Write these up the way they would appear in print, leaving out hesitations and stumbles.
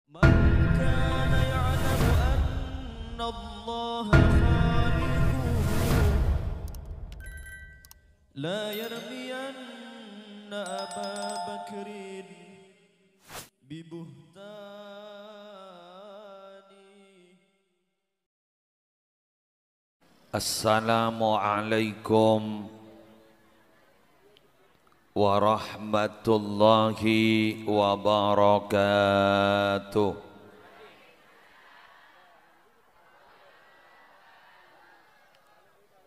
من كان يعلم أن الله خالقه لا يرمين أبا بكر ببهتان. Assalamualaikum warahmatullahi wabarakatuh.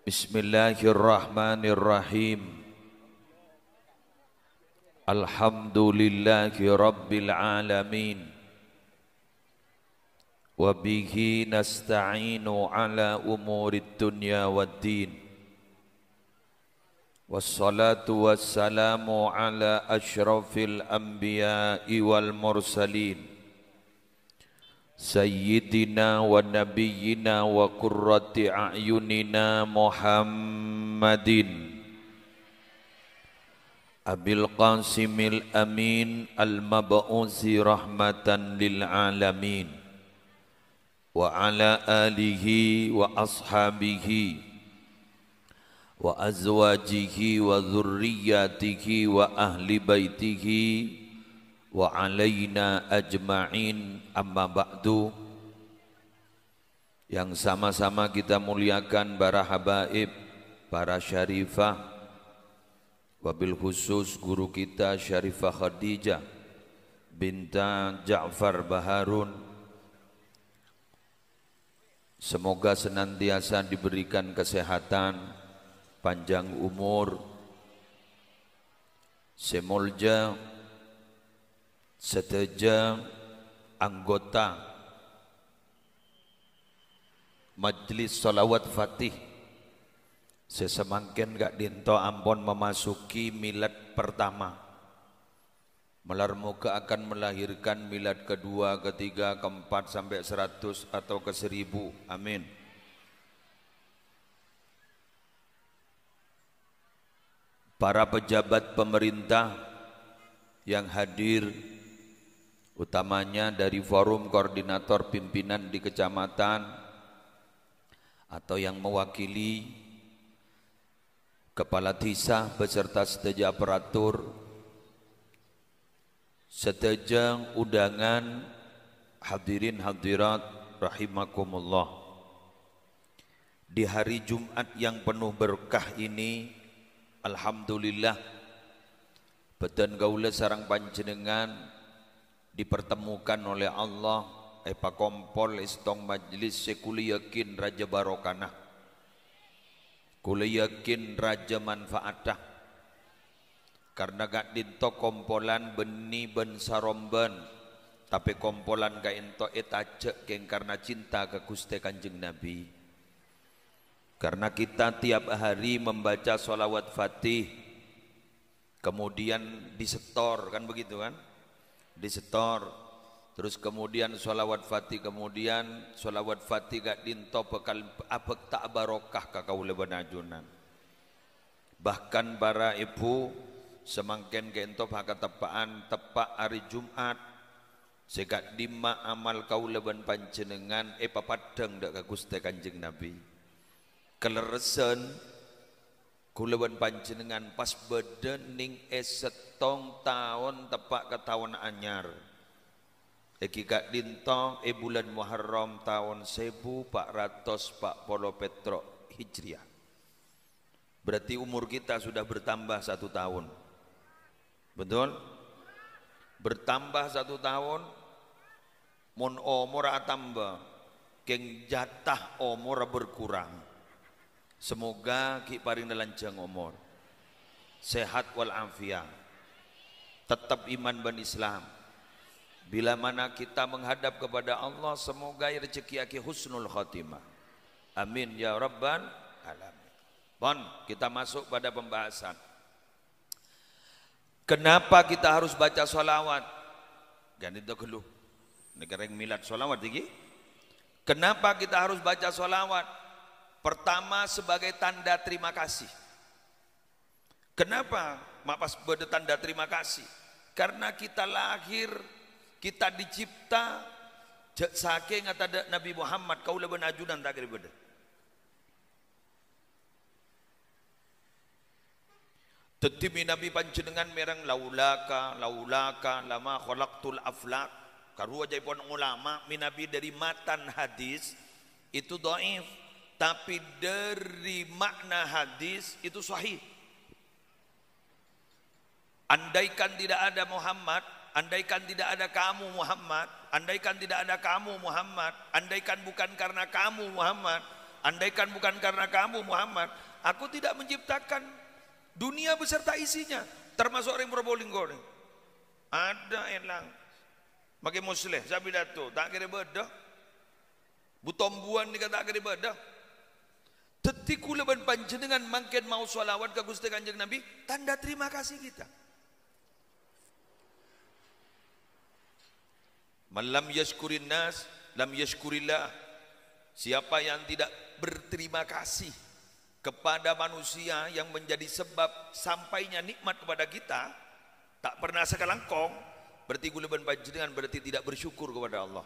Bismillahirrahmanirrahim. Alhamdulillahi rabbil alamin. Wabihi nasta'inu ala umurid dunya waddin. Wassalatu wassalamu ala ashrafil anbiya'i wal mursalin Sayyidina wa nabiyyina wa qurrati a'yunina Muhammadin Abil Qasimil Amin al-mab'usi rahmatan lil alamin wa ala alihi wa ashabihi wa azwajihi wa dhurriyyatihi wa ahli baitihi wa alaina ajma'in, amma ba'du. Yang sama-sama kita muliakan para habaib, para syarifah, wabil khusus guru kita Syarifah Khadijah binta Ja'far Baharun. Semoga senantiasa diberikan kesehatan, panjang umur, semolja, seteja anggota Majelis Sholawat Fatih sesemangkin gak dinto ampun memasuki milad pertama. Melar muka akan melahirkan milad kedua, ketiga, keempat sampai 100 atau ke 1000. Amin. Para pejabat pemerintah yang hadir, utamanya dari forum koordinator pimpinan di kecamatan atau yang mewakili kepala desa beserta seteja aparatur, seteja undangan, hadirin hadirat rahimakumullah. Di hari Jumat yang penuh berkah ini, alhamdulillah beten gaula sarang panjenengan dipertemukan oleh Allah epa kompol istong majlis sekuli yakin raja barokana, kuli yakin raja manfaatah. Karena gak dinto kompolan beni ben saromben, tapi kompolan gak into etaje keng karena cinta ke Gusti Kanjeng Nabi. Karena kita tiap hari membaca sholawat fatih, kemudian disetor, kan begitu kan? Disetor, terus kemudian sholawat fatih, kemudian sholawat fatih gak dinto bekal apek tak barokah kakaule banajunan. Bahkan para ibu semangken kento haka tepaan tepak hari Jumat segak dima amal kaulaban panjenengan papadang dak ka Gusti Kanjeng Nabi. Keleresen kaulaban panjenengan pas bedening setong tahun tepak ke tahun anyar. Eki gak dinto bulan Muharram tahun 1400 Pak Polo Petro Hijriah. Berarti umur kita sudah bertambah 1 tahun. Betul? Bertambah 1 tahun, mon umur atamba, keng jatah umur berkurang. Semoga ki paring lanjang umur, sehat wal afiat, tetap iman dan Islam. Bila mana kita menghadap kepada Allah, semoga rezeki aki husnul khotimah. Amin ya rabbal alamin. Bon, kita masuk pada pembahasan. Kenapa kita harus baca sholawat? Ganti itu keluh. Negara yang milad sholawat ini. Kenapa kita harus baca sholawat? Pertama sebagai tanda terima kasih. Kenapa? Mapas beda tanda terima kasih. Karena kita lahir Kita dicipta saking kata Nabi Muhammad kaula benajunan tak kira beda. Tetimi Nabi panjenengan merang laulaka lama khalaqtul aflak. Karua jaipun ulama minabi dari matan hadis itu dhaif, tapi dari makna hadis itu sahih. Andaikan tidak ada Muhammad, andaikan tidak ada kamu Muhammad, andaikan tidak ada kamu Muhammad, andaikan bukan karena kamu Muhammad, andaikan bukan karena kamu Muhammad, aku tidak menciptakan dunia beserta isinya, termasuk orang Probolinggo. Ada elang bagi muslim, saya pidato tak kira beda, butombuan ni kata tak kira beda. Tetiku leban panjenengan mangken mau sholawat ke Gusti Kanjeng Nabi, tanda terima kasih kita. Malam yashkurin nas, lam yashkurillah. Siapa yang tidak berterima kasih kepada manusia yang menjadi sebab sampainya nikmat kepada kita, tak pernah sekalangkong, berarti guleban panjenengan berarti tidak bersyukur kepada Allah.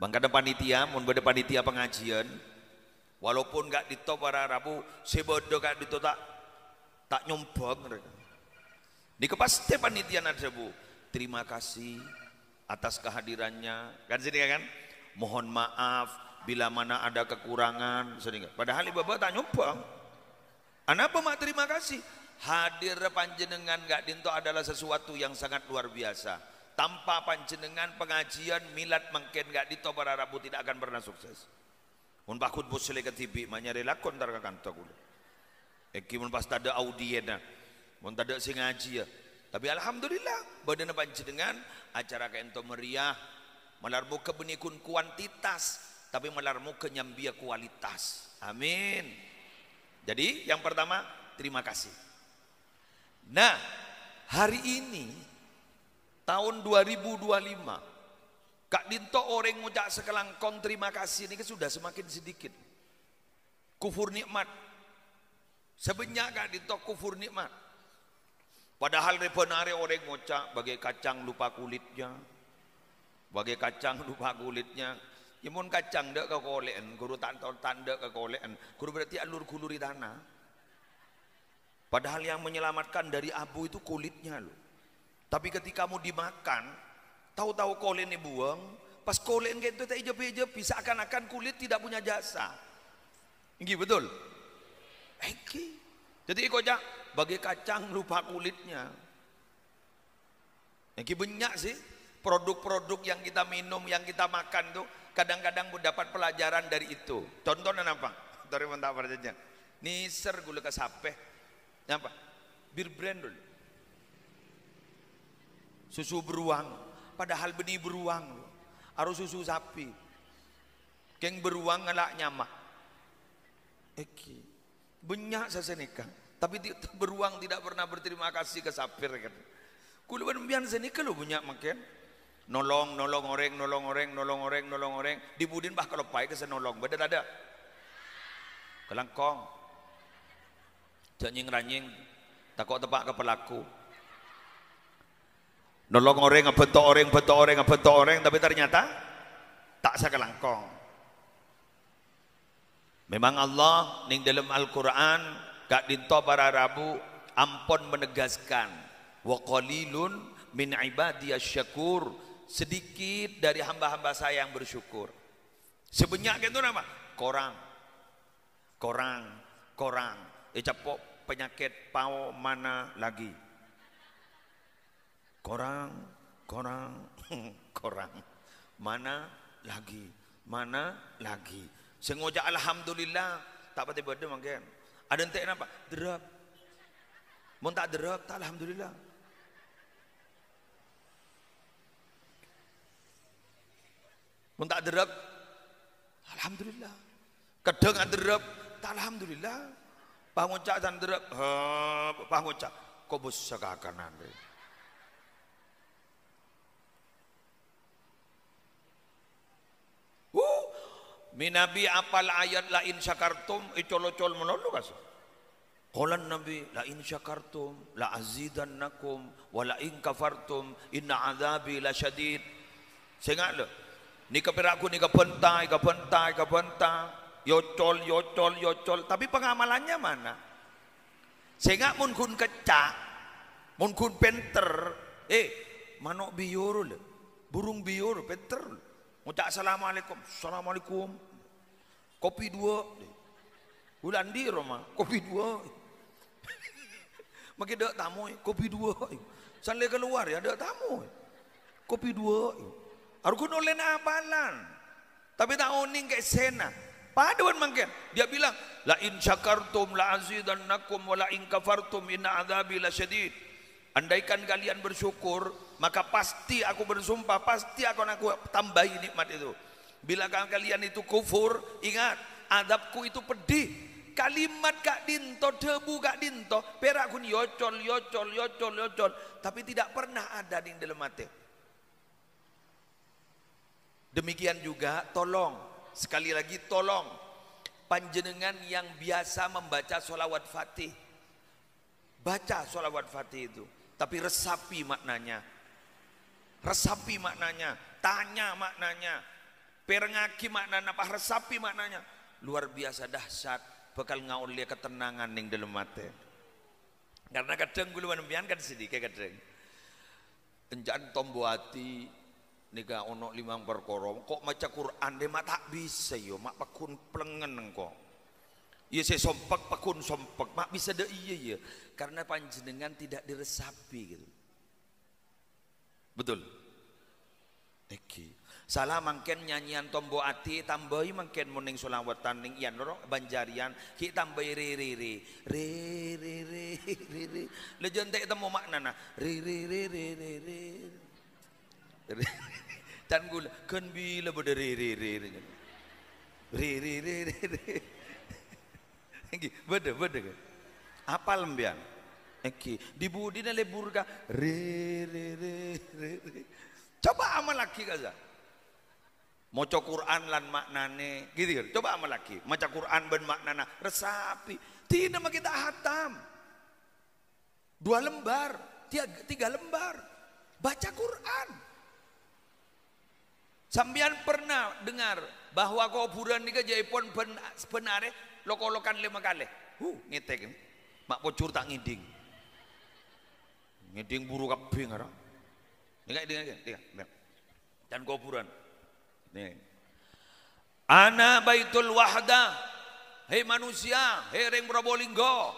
Bangkada panitia, mun bade panitia pengajian, walaupun gak ditop para Rabu, sebodo gak ditop tak nyombong. Di kepaste panitia nadrebu, terima kasih atas kehadirannya, kan sini kan? Mohon maaf bila mana ada kekurangan, sering. Padahal ibu-ibu tak nyombong. Kenapa mak terima kasih? Hadir panjenengan gak dinto adalah sesuatu yang sangat luar biasa. Tanpa panjenengan pengajian milad mungkin gak dinto para Rabu tidak akan pernah sukses. Mun bakut bos sele ke TV, manyare lakon tar ka kantor kula. Eki mun pas tada audiena, mun tada sing ngaji ya. Tapi alhamdulillah badana panjenengan acara kaento meriah, melarmu kebenikun kuantitas, tapi melarmu kenyambia kualitas. Amin. Jadi yang pertama terima kasih. Nah, hari ini tahun 2025 Kak Dinto orang ngucap sekelangkong terima kasih ini sudah semakin sedikit. Kufur nikmat. Sebenarnya Kak Dinto kufur nikmat. Padahal reponare orang ngucap bagai kacang lupa kulitnya. Bagai kacang lupa kulitnya. Imun kacang dek ke kolean, guru tanda ke kolean. Guru berarti alur kuluri tanah. Padahal yang menyelamatkan dari abu itu kulitnya loh. Tapi ketika kamu dimakan, tahu-tahu kolen buang, pas kolen itu tak ijab-ijab, bisa akan-akan kulit tidak punya jasa. Ini betul. Jadi ikutnya bagai kacang lupa kulitnya. Ini banyak sih produk-produk yang kita minum, yang kita makan tuh kadang-kadang mendapat pelajaran dari itu. Contohnya apa? Dari mentah perjanjian. Niser gula kesapeh. Apa? Bir brand dulu. Susu beruang. Padahal benih beruang. Harus susu sapi. Keng beruang ngelak nyamak. Banyak sesenika. Tapi beruang tidak pernah berterima kasih ke sapir kan. Kuluban bian senika lu banyak makan. Nolong orang. Dibudin bah kalau pai ke senolong. Beda ada. Kelangkong. Janying-ranying. Takut tepak ke pelaku. Nolong orang, beto orang, tapi ternyata tak sakelangkong. Memang Allah ning dalam Al-Quran gak dinto para Rabu ampun menegaskan wa qalilun min ibadiyas syakur, sedikit dari hamba-hamba saya yang bersyukur. Sebanyak itu nama korang capok penyakit pau mana lagi korang mana lagi sengoja alhamdulillah tak pati bade mungkin ada ente apa derap mun tak derap tak alhamdulillah mun tak derap alhamdulillah kadang derap tak alhamdulillah pangocak dan derap pangocak kok bos sekakanan deh. Minabi apal ayat la in syakartum icol-col menolong kas. Qala Nabi la in syakartum la azidannakum wa la in kafartum inna azabi lasyadid. Saya ingat lho. Ni kapiraku ni kapentai, yocol. Tapi pengamalannya mana? Saya ingat mun kun kecak, mun kun penter, manok biur le, burung biur penter. Ngucap assalamualaikum, kopi 2. Bulan di Roma, kopi 2. Makin dak tamu, kopi 2. Sampai keluar ya dak tamu. Kopi 2. Aku noleh apalan. Tapi tak oning kayak sena. Paduan makin. Dia bilang, la in syakartum la azidannakum wa la in kafartum inna adzabi lasyadid. Andaikan kalian bersyukur, maka pasti aku bersumpah, pasti akan aku tambahi nikmat itu. Bila kalian itu kufur, ingat, adabku itu pedih. Kalimat kak dinto, debu kak dinto, perak kun yocol. Tapi tidak pernah ada di dalam hati. Demikian juga tolong, sekali lagi tolong, panjenengan yang biasa membaca sholawat fatih, baca sholawat fatih itu, tapi resapi maknanya, tanya maknanya, perengaki maknanya, apa resapi maknanya, luar biasa dahsyat, bakal ngaul dia ketenangan ning dalam mati. Karena kadang gue lumayan kan sedikit kadang, enjan tombo hati, nika ono 5 perkara, kok maca Quran deh mak tak bisa yo, mak pakun plengen engko. Iya saya sompek pakun sompek, mak bisa deh iya. Karena panjenengan tidak diresapi gitu. Betul. Iki. Salah mangken nyanyian tombo ati tambahi mangken muning sholawatan ning iyan loro banjarian ki tambahi re. Le jontek temu maknana re. Dan gula kan bila beda re. Beda kan? Apa lembian? Eki dibudi na lebur ka re. Coba amal lagi kaza. Maca Quran lan maknane gitu kan. Coba amal lagi. Maca Quran ben maknana resapi. Tidak mah kita hatam. 2 lembar, 3 lembar. Baca Quran. Sambian pernah dengar bahwa kuburan nika jaipun benare lokolokan 5 kali. Ngetek. Mak pocur tak ngiding. Ngiding buru kabeh ngara. Dengar. Dan kuburan. Nih. Ana baitul wahda. Hei manusia, hei reng Probolinggo.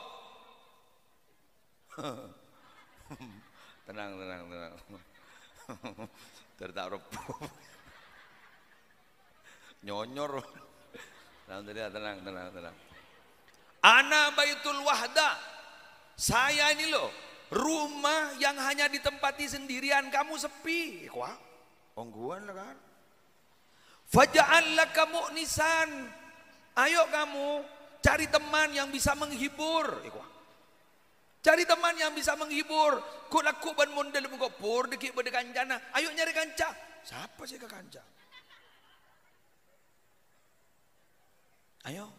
Tenang. Tertaruh. Nyonyor. Tenang. Ana baitul wahda. Saya ini loh, rumah yang hanya ditempati sendirian, kamu sepi. Wah, ongguan lah kan. Faja'al laka mu'nisan. Ayo kamu cari teman yang bisa menghibur. Cari teman yang bisa menghibur. Kok laku ban mondel mengkopur deki bade kancana. Ayo nyari kanca. Siapa sih ke kanca? Ayo.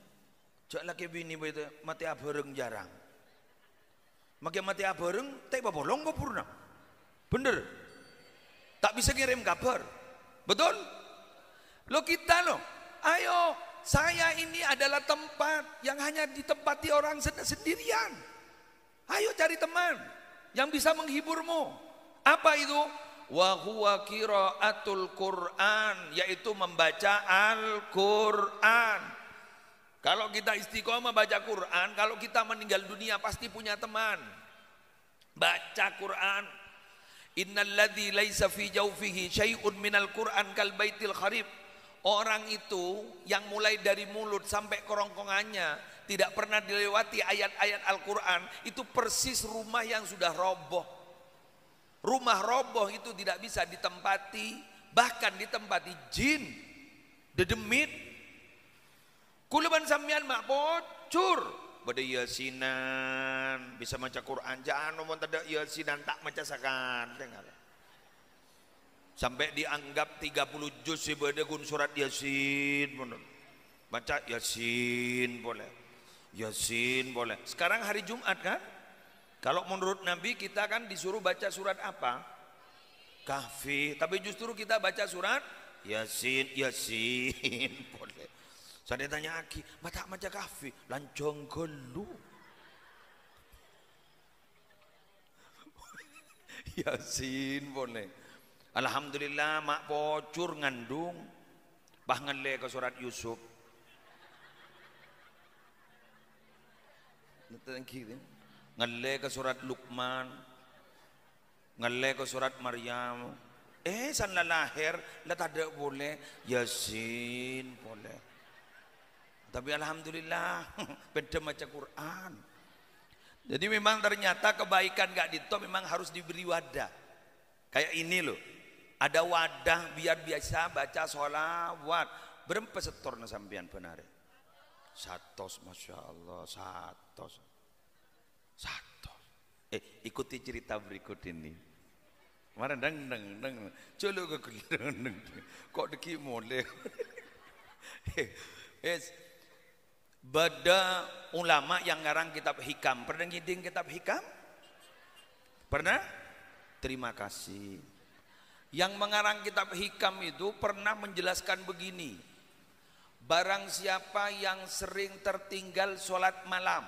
Cak laki bini begitu mati abareng jarang. Makin mati abareng teh babolong kopurna. Bener. Tak bisa kirim kabar. Betul? Lo kita lo, ayo, saya ini adalah tempat yang hanya ditempati orang sendirian. Ayo cari teman yang bisa menghiburmu. Apa itu? Wa huwa qiraatul Quran, yaitu membaca Al-Quran. Kalau kita istiqomah baca Quran, kalau kita meninggal dunia pasti punya teman. Baca Quran. Innalladzi laisa fi jawfihi syai'un minal Quran kal baitil kharib. Orang itu yang mulai dari mulut sampai kerongkongannya tidak pernah dilewati ayat-ayat Al-Quran, itu persis rumah yang sudah roboh. Rumah roboh itu tidak bisa ditempati, bahkan ditempati jin, dedemit. Kuluban sampean mak bocor. Bade yasinan, bisa maca Quran, jangan ngomong tidak yasinan tak maca sakan, dengar. Sampai dianggap 30 juz ibadah kun surat Yasin. Baca Yasin boleh. Yasin boleh. Sekarang hari Jumat kan? Kalau menurut Nabi kita kan disuruh baca surat apa? Kahfi. Tapi justru kita baca surat Yasin. Yasin boleh. Saya tanya Aki, baca Kahfi, lancong gelu. Yasin boleh. Alhamdulillah mak pocur ngandung. Bah ngele ke surat Yusuf. Ngele ke surat Luqman. Ngele ke surat Maryam. Sanlah lahir lah tak ada boleh Yasin boleh. Tapi alhamdulillah beda macam Quran. Jadi memang ternyata kebaikan gak ditop memang harus diberi wadah. Kayak ini loh. Ada wadah biar biasa baca sholawat. Berapa setor na sampean benar? 100, masya Allah, 100. Ikuti cerita berikut ini. Kemarin deng. Colo ke deng. Kok deki mole? Bada ulama yang ngarang kitab hikam. Pernah ngiding kitab hikam? Pernah? Terima kasih. Yang mengarang kitab hikam itu pernah menjelaskan begini. Barang siapa yang sering tertinggal sholat malam,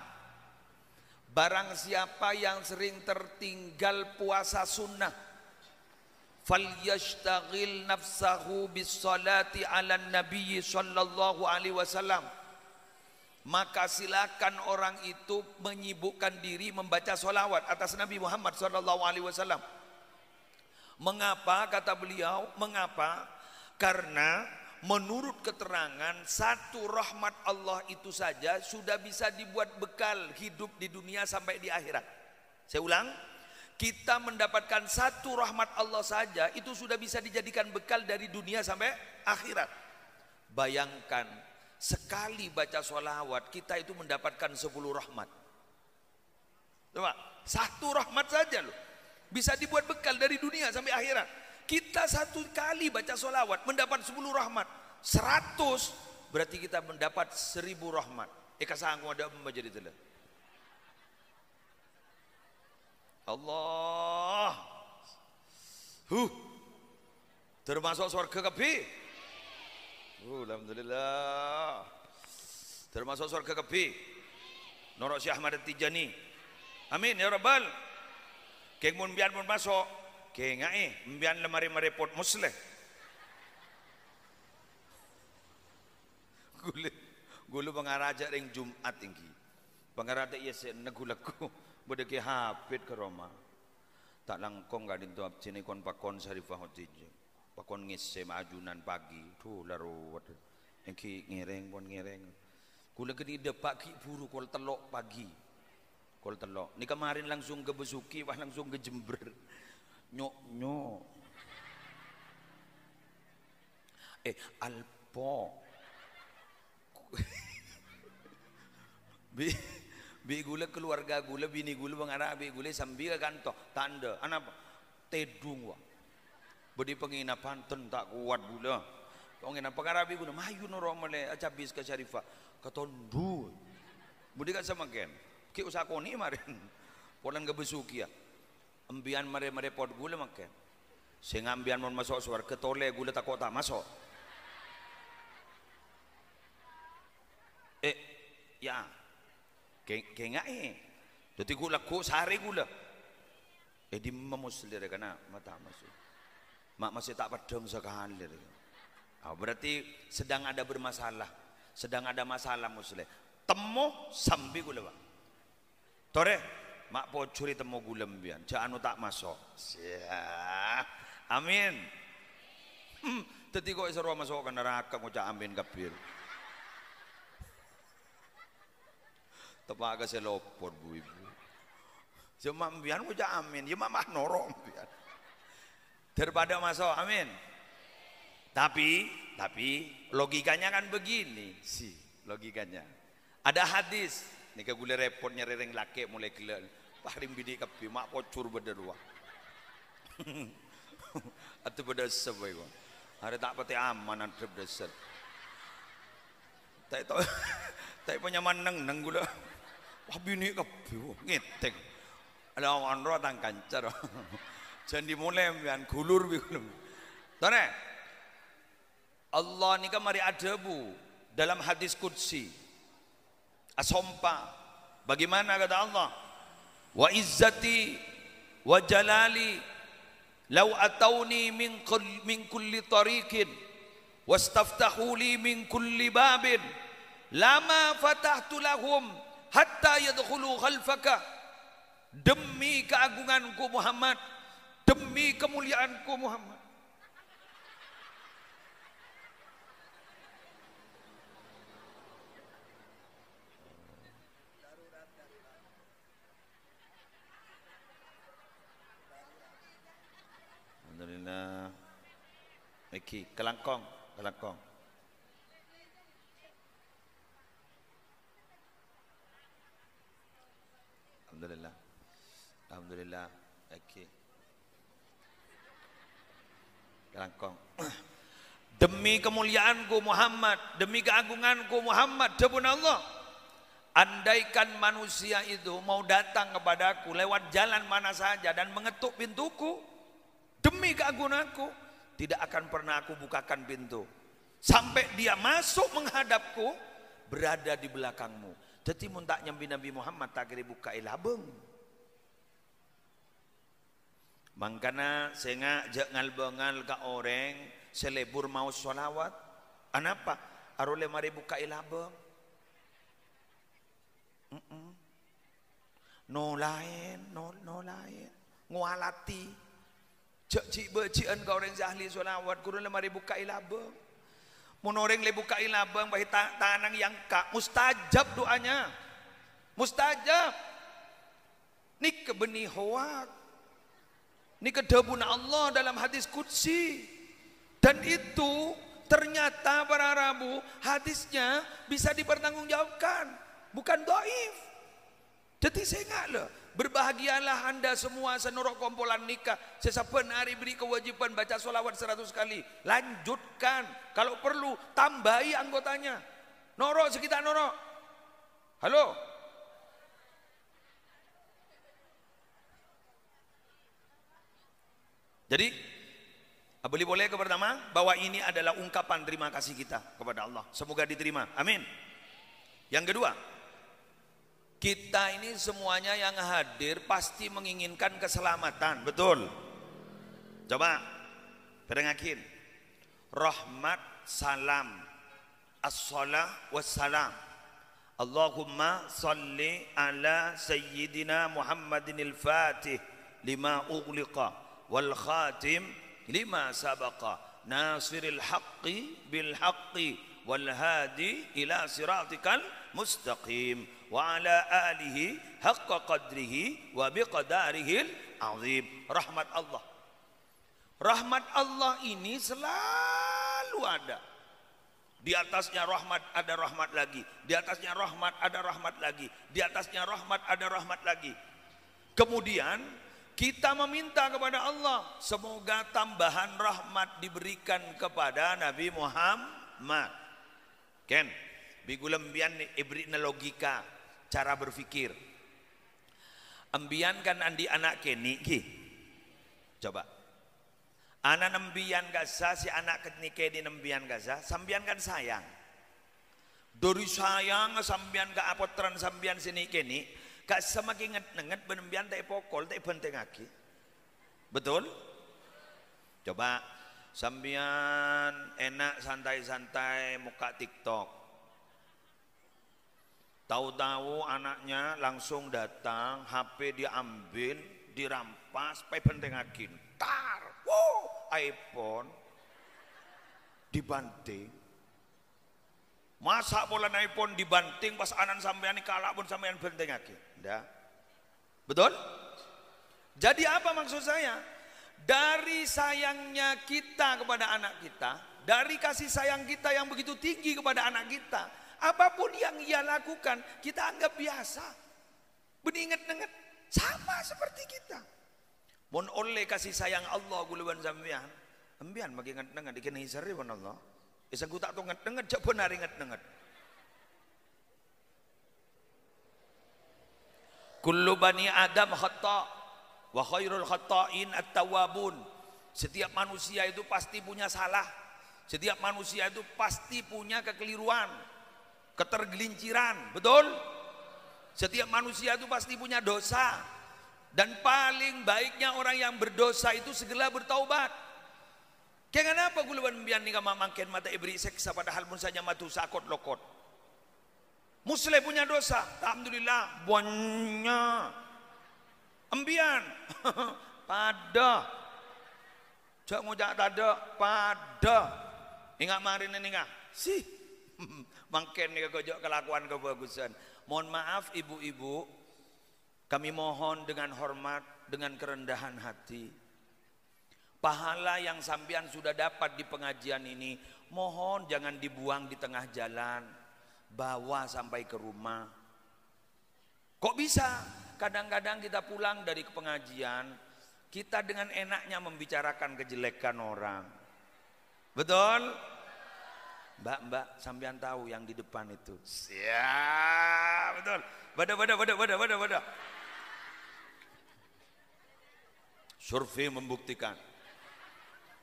barang siapa yang sering tertinggal puasa sunnah, falyashtaghil nafsahu bis salati ala nabi sallallahu alaihi wasallam, maka silakan orang itu menyibukkan diri membaca sholawat atas Nabi Muhammad sallallahu alaihi wasallam. Mengapa kata beliau? Mengapa? Karena menurut keterangan satu rahmat Allah itu saja sudah bisa dibuat bekal hidup di dunia sampai di akhirat. Saya ulang, kita mendapatkan satu rahmat Allah saja itu sudah bisa dijadikan bekal dari dunia sampai akhirat. Bayangkan sekali baca sholawat kita itu mendapatkan 10 rahmat. Coba, satu rahmat saja loh bisa dibuat bekal dari dunia sampai akhirat. Kita satu kali baca sholawat mendapat 10 rahmat. 100 berarti kita mendapat 1000 rahmat. Kasangku ada membaca di telah. Allah. Termasuk surga kepi. Alhamdulillah. Termasuk surga kepi. Norok Syekh Ahmad Tijani. Amin ya rabbal. Keng mun bian mun masuk. Keng mbian lemari merepot musleh. Gulu pengaraja ring Jumat tinggi. Pengaraja iya se negulaku bode ke hafid ke Roma. Tak langkong gak dintu abcine kon pakon Syarifah Hotije. Pakon ngise majunan pagi. Tuh laruwat. Engki ngereng pon ngereng. Gula gede depak ki buru kol telok pagi. Kol telok. Ni kemarin langsung ke Besuki, wah langsung ke Jember. Nyok. Alpo. Bi gula keluarga gula bini gula bangara bi gula sambil kanto tanda anak tedung wa bodi penginapan ten tak kuat gula penginapan pengarabi gula mayu noro male acabis ke Syarifah ketondu bodi kan sama ken ki usaha koni marin polan ke Besuki ya embian mare pot gula makan sing ambian mon masuk surga tole gula tak kota masuk ya kenga dadi gula ku sehari gula di memuslir kana mata masuk mak masih tak pedang sekali berarti sedang ada bermasalah sedang ada masalah muslim temu sambil gula Pak tore mak pocuri temu gula mbian jangan tak masuk amin dadi kok iso masuk ke neraka ngucap amin kabir tepaga selopor bu ibu cuma mbian ucap amin ya mah norong mbian daripada masuk amin tapi logikanya kan begini sih logikanya ada hadis nih ke gule repotnya rereng laki mulai gila paling bidi kapi mak pocur berdua atau beda sebaik ada tak pati aman ada berdasar Tak penyaman neng gula. Wah bini kebu ngetek. Ada orang roh tang kancar. Jangan dimulai mian gulur bikulum. Tone. Allah ni kan mari adabu dalam hadis qudsi. Asompa. Bagaimana kata Allah? Wa izzati wa jalali law atawni min kulli tariqin wastaftahu li min kulli babin lama fatahtu lahum hatta yadkhulu khalfaka. Demi keagunganku Muhammad, demi kemuliaanku Muhammad. Alhamdulillah. Iki kelangkong. Alhamdulillah. Okey. Kelangkong. Demi kemuliaanku Muhammad, demi keagunganku Muhammad, demi Allah. Andaikan manusia itu mau datang kepadaku lewat jalan mana saja dan mengetuk pintuku, demi keagunganku, tidak akan pernah aku bukakan pintu. Sampai dia masuk menghadapku, berada di belakangmu. Jadi muntak nyambi Nabi Muhammad tak kira buka ilabeng. Mangkana saya ngajak ngalbengal ka orang selebur mau sholawat. Anapa? Arole mari buka ilabeng. No lain. Ngualati. Cik becian ka orang ahli sholawat. Kurun mari buka ilabeng. Mun orang le buka ilabeng bahi tanang yang ka mustajab doanya. Mustajab. Ni kebeni hoak. Ini kedabuna Allah dalam hadis qudsi. Dan itu ternyata para Rabu hadisnya bisa dipertanggungjawabkan, bukan dhaif. Jadi saya ingatlah, berbahagialah anda semua senorok kompolan nikah. Sesapen hari beri kewajiban baca sholawat 100 kali. Lanjutkan, kalau perlu tambahi anggotanya. Norok sekitar norok. Halo. Jadi boleh ke pertama bahwa ini adalah ungkapan terima kasih kita kepada Allah. Semoga diterima. Amin. Yang kedua, kita ini semuanya yang hadir pasti menginginkan keselamatan. Betul. Coba perengakin. Rahmat, salam, as-salah wassalam. Allahumma salli ala sayyidina Muhammadinil Fatih lima ughliqa wal khatim lima sabaqa nasiril haqqi bil haqqi wal hadi ila siratikal mustaqim wa ala alihi haqqa qadrihi wa biqadarihil azim. Rahmat Allah ini selalu ada. Di atasnya rahmat ada rahmat lagi, di atasnya rahmat ada rahmat lagi, di atasnya rahmat ada rahmat lagi. Kemudian kita meminta kepada Allah semoga tambahan rahmat diberikan kepada Nabi Muhammad. Ken, bigulembian ibrina logika cara berpikir. Ambian kan andi anak keni ki. Coba. Anak nembian gaza si anak kenike di nembian gaza, sambian kan sayang. Dari sayang sambian ke apotran sambian sini keni. Kak semakin nget benembian tak pokol tak penting lagi. Betul? Coba sambian enak santai-santai muka TikTok. Tahu-tahu anaknya langsung datang, HP diambil, dirampas, pai penting lagi. Tar, wow, iPhone dibanting. Masa pola iPhone dibanting pas anan sampean kalah pun sampean penting lagi. Ndak. Betul? Jadi apa maksud saya? Dari sayangnya kita kepada anak kita, dari kasih sayang kita yang begitu tinggi kepada anak kita, apapun yang ia lakukan kita anggap biasa. Beninget-ninget sama seperti kita. Mun oleh kasih sayang Allah guluan sampean, embian bagi nget-ninget dikenai seri pun Allah. Isa ku tak tau nget-ninget jak benar inget-ninget. Kullu bani Adam khata' wa khairul khata'in at-tawwabun. Setiap manusia itu pasti punya salah. Setiap manusia itu pasti punya kekeliruan, ketergelinciran, betul? Setiap manusia itu pasti punya dosa. Dan paling baiknya orang yang berdosa itu segera bertaubat. Kenapa guluban bian nika mamangken mata ibri seksa padahal pun saja matu sakot lokot. Muslim punya dosa, alhamdulillah banyak. Embian pada jak ngojak tada pada ingat marin ini nggak sih mangken nika gojok kelakuan kebagusan. Mohon maaf ibu-ibu, kami mohon dengan hormat, dengan kerendahan hati. Pahala yang sampean sudah dapat di pengajian ini, mohon jangan dibuang di tengah jalan, bawa sampai ke rumah. Kok bisa? Kadang-kadang kita pulang dari pengajian, kita dengan enaknya membicarakan kejelekan orang. Betul? Mbak, sampean tahu yang di depan itu. Siap, betul. Bada. Survei membuktikan.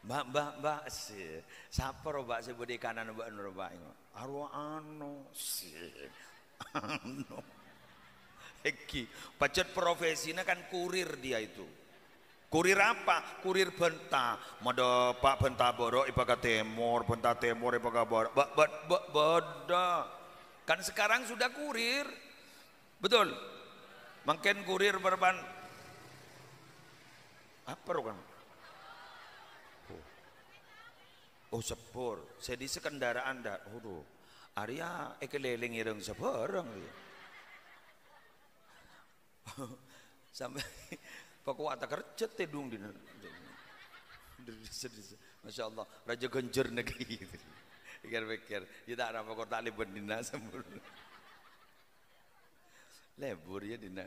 Mbak, siapa mbak sebut kanan mbak nur mbak ini? Arwah ano, ano. Eki, pacet profesinya kan kurir dia itu. Kurir apa? Kurir benta. Mada Pak benta borok ibaga temor, benta temor ibaga borok. Bada. Kan sekarang sudah kurir. Betul. Makin kurir berban. Apa kan? Oh sepur, saya di sekendaraan dah. Oh, Arya ekeleling ireng sebarang. Sampai pokok tak kerja tedung di. Masya Allah, Raja Genjer negeri. Pikir-pikir, kita ada pokok tak lebih dina sembur. Lebur ya dina.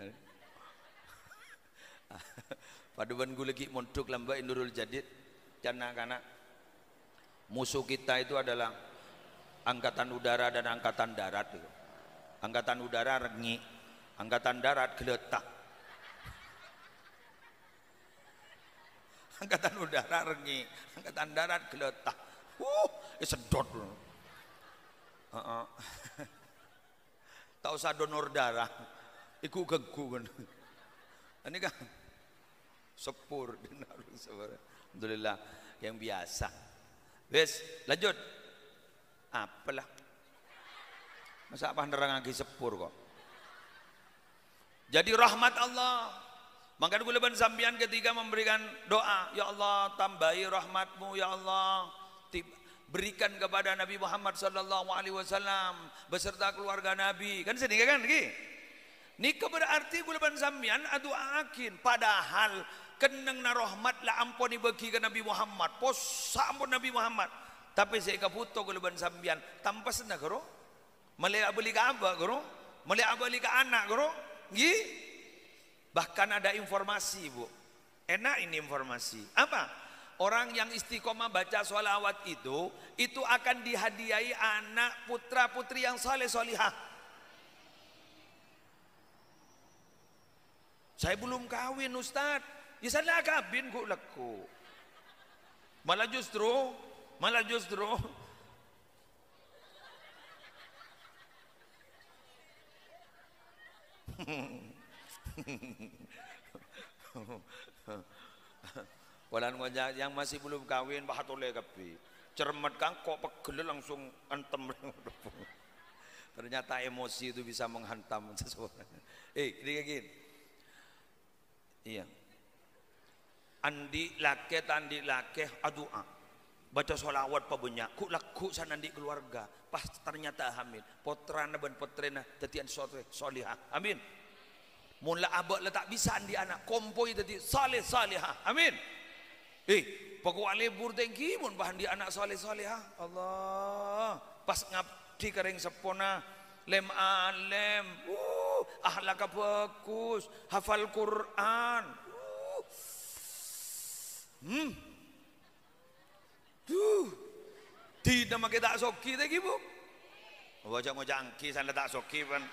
Paduan gue lagi montuk lamba Indurul Jadid, kanak-kanak. Musuh kita itu adalah angkatan udara dan angkatan darat. Angkatan udara rengi, angkatan darat geletak. Angkatan udara rengi, angkatan darat geletak. Sedot. Tak usah donor darah, iku genggu kan. Ini kan sepur, alhamdulillah yang biasa. Wes, lanjut. Apalah. Masa apa nerang lagi sepur kok. Jadi rahmat Allah. Maka gue leban sambian ketika memberikan doa, ya Allah tambahi rahmatmu ya Allah. Berikan kepada Nabi Muhammad sallallahu alaihi wasallam beserta keluarga Nabi. Kan sedih kan lagi. Nika berarti gue leban sambian adu akin padahal keneng na rahmat lah ampun bagi ke Nabi Muhammad posa ampun Nabi Muhammad tapi saya kaputo kuluban sambian tampas na karo malaya beli ka aba karo malaya beli ka anak karo gi bahkan ada informasi bu enak ini informasi apa orang yang istiqomah baca sholawat itu akan dihadiahi anak putra putri yang saleh solihah. Saya belum kawin Ustadz. Ya saya kabin kok laku. Malah justru walan wajah yang masih belum kawin bahatole kapi. Cermat kan kok pegel langsung antem. Ternyata emosi itu bisa menghantam seseorang. Gini. Iya. Andi lake adua baca sholawat pabanyak ku laku sanandi keluarga pas ternyata hamil potrana ban potrena tetian solihah amin mula abak letak bisa andi anak kompoi teti salihah amin pokok alebur tengki mun bahan di anak salihah Allah pas ngabdi kering sepona lem alem ahlaka bagus hafal Quran tidak makai tak soki lagi bu wajah mau jangki sana tak soki pan